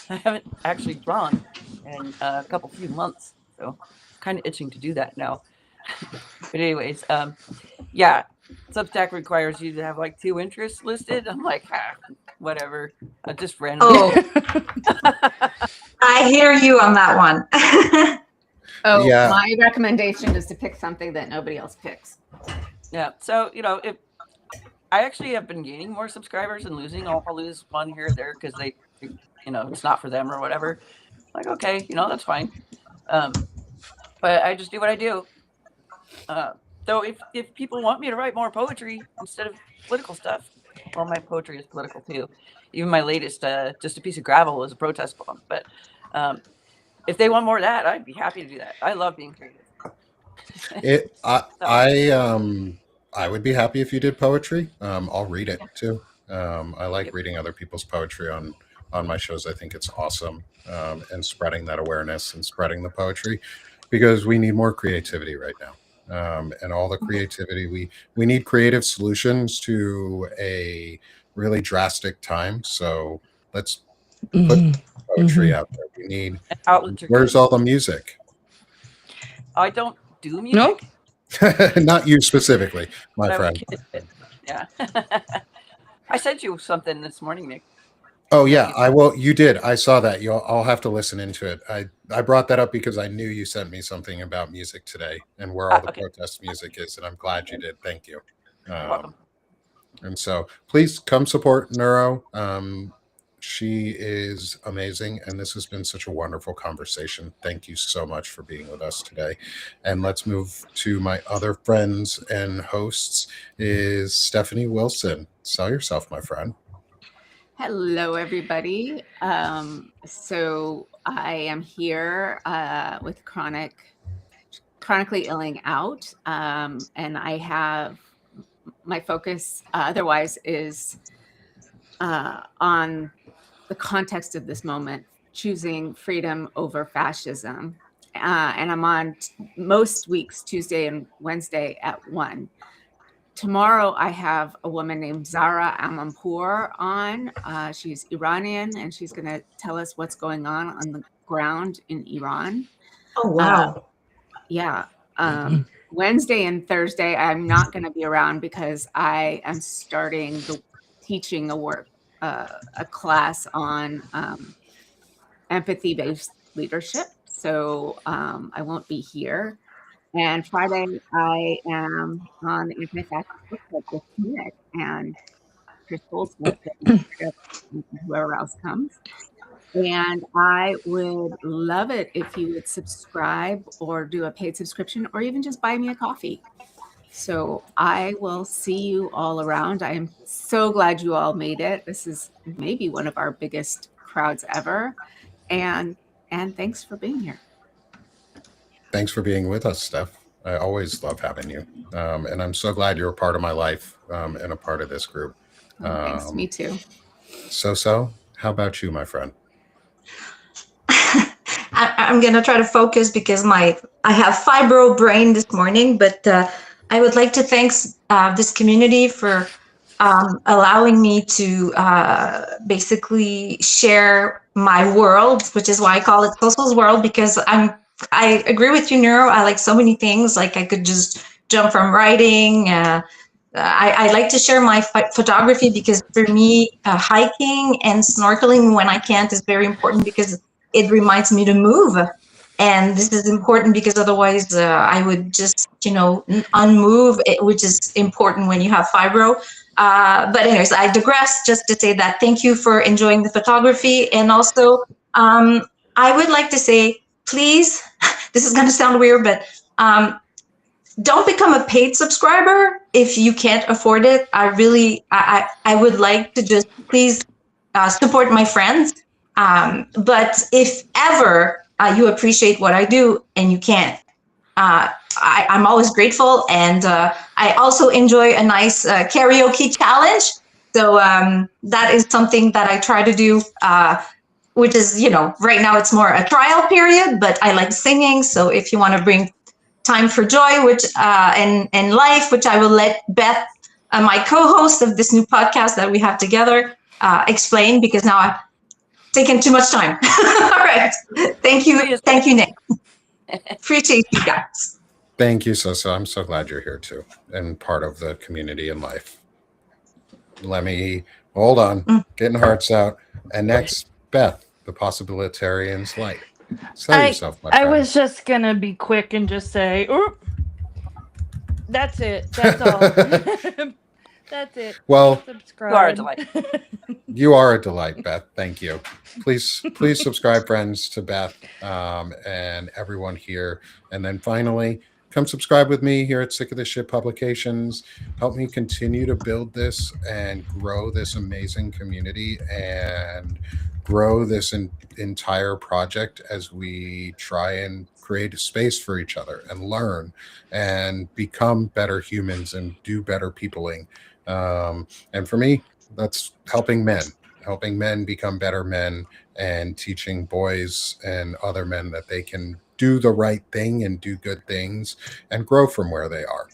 I haven't actually drawn in a few months, so kind of itching to do that now. But anyways, yeah, Substack requires you to have like 2 interests listed. I'm like, whatever, just randomly. I hear you on that one. Yeah. My recommendation is to pick something that nobody else picks. Yeah, so if I actually have been gaining more subscribers and losing, I'll lose one here or there because they it's not for them or whatever. Like, okay, that's fine. But I just do what I do. So if people want me to write more poetry instead of political stuff, well, my poetry is political too. Even my latest, Just a Piece of Gravel, is a protest poem. But if they want more of that, I'd be happy to do that. I love being creative. I would be happy if you did poetry. I'll read it too. I like reading other people's poetry on my shows. I think it's awesome, and spreading that awareness and spreading the poetry, because we need more creativity right now. And all the creativity we need creative solutions to a really drastic time. So let's put poetry out there. We need. Where's all the music? I don't do music. Not you specifically, my friend. Yeah. I sent you something this morning, Nick. Oh yeah, I will. You did. I saw that. I'll have to listen into it. I brought that up because I knew you sent me something about music today and where all the protest music is, and I'm glad you did. Thank you. Welcome. And so please come support Neuro. She is amazing, and this has been such a wonderful conversation. Thank you so much for being with us today. And let's move to my other friends and hosts. Is Stephanie Wilson. Sell yourself, my friend. Hello, everybody. So I am here with Chronically Illing Out, and I have my focus otherwise is on the context of this moment, choosing freedom over fascism. And I'm on most weeks, Tuesday and Wednesday at 1. Tomorrow, I have a woman named Zara Amanpour on. She's Iranian, and she's going to tell us what's going on the ground in Iran. Oh, wow. Yeah. Wednesday and Thursday, I'm not going to be around because I am starting teaching a class on empathy-based leadership. So I won't be here. And Friday, I am on the Anti-Fascist Book Club with Nick and Chris Goldsmith and whoever else comes. And I would love it if you would subscribe or do a paid subscription or even just buy me a coffee. So I will see you all around. I am so glad you all made it. This is maybe one of our biggest crowds ever. And thanks for being here. Thanks for being with us, Steph. I always love having you. And I'm so glad you're a part of my life and a part of this group. Thanks, me too. So, how about you, my friend? I'm gonna try to focus because I have fibro brain this morning, but I would like to thank this community for allowing me to basically share my world, which is why I call it Social's World, because I agree with you, Neuro. I like so many things. Like I could just jump from writing. I like to share my photography because for me, hiking and snorkeling when I can't is very important because it reminds me to move. And this is important because otherwise I would just, unmove, which is important when you have fibro. But anyways, I digress just to say that thank you for enjoying the photography. And also, I would like to say, please, this is going to sound weird, but don't become a paid subscriber if you can't afford it. I would like to just please support my friends. But if ever you appreciate what I do and you can't, I'm always grateful. And I also enjoy a nice karaoke challenge. So that is something that I try to do, which is, right now it's more a trial period, but I like singing. So if you want to bring time for joy, which and life, which I will let Beth, my co-host of this new podcast that we have together, explain, because now I've taken too much time. All right. Thank you, Nick. Appreciate you guys. Thank you, Sosa. I'm so glad you're here too and part of the community and life. Let me hold on, getting hearts out. And next, Beth, the Possibilitarian's Light. Sell yourself, my friend. I was just gonna be quick and just say, that's it. That's all. That's it. Well, subscribe. You are a delight. You are a delight, Beth. Thank you. Please subscribe, friends, to Beth and everyone here. And then finally, come subscribe with me here at Sick of This Shit Publications. Help me continue to build this and grow this amazing community and grow this entire project as we try and create a space for each other and learn and become better humans and do better peopling. And for me, that's helping men become better men and teaching boys and other men that they can do the right thing and do good things and grow from where they are,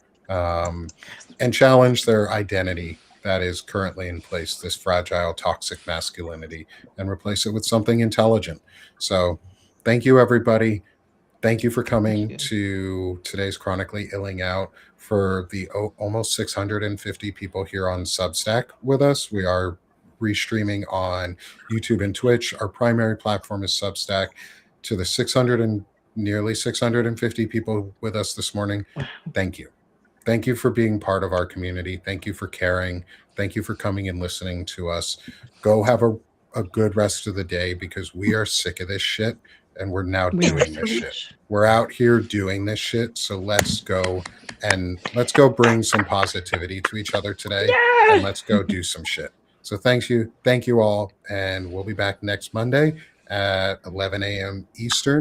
and challenge their identity that is currently in place, this fragile, toxic masculinity, and replace it with something intelligent. So thank you, everybody. Thank you for coming to today's Chronically Illing Out. For the almost 650 people here on Substack with us, we are restreaming on YouTube and Twitch. Our primary platform is Substack. To the nearly 650 people with us this morning, thank you. Thank you for being part of our community. Thank you for caring. Thank you for coming and listening to us. Go have a good rest of the day, because we are sick of this shit and we're now doing this shit. We're out here doing this shit. So let's go bring some positivity to each other today. And let's go do some shit. So thank you all. And we'll be back next Monday at 11 a.m. Eastern.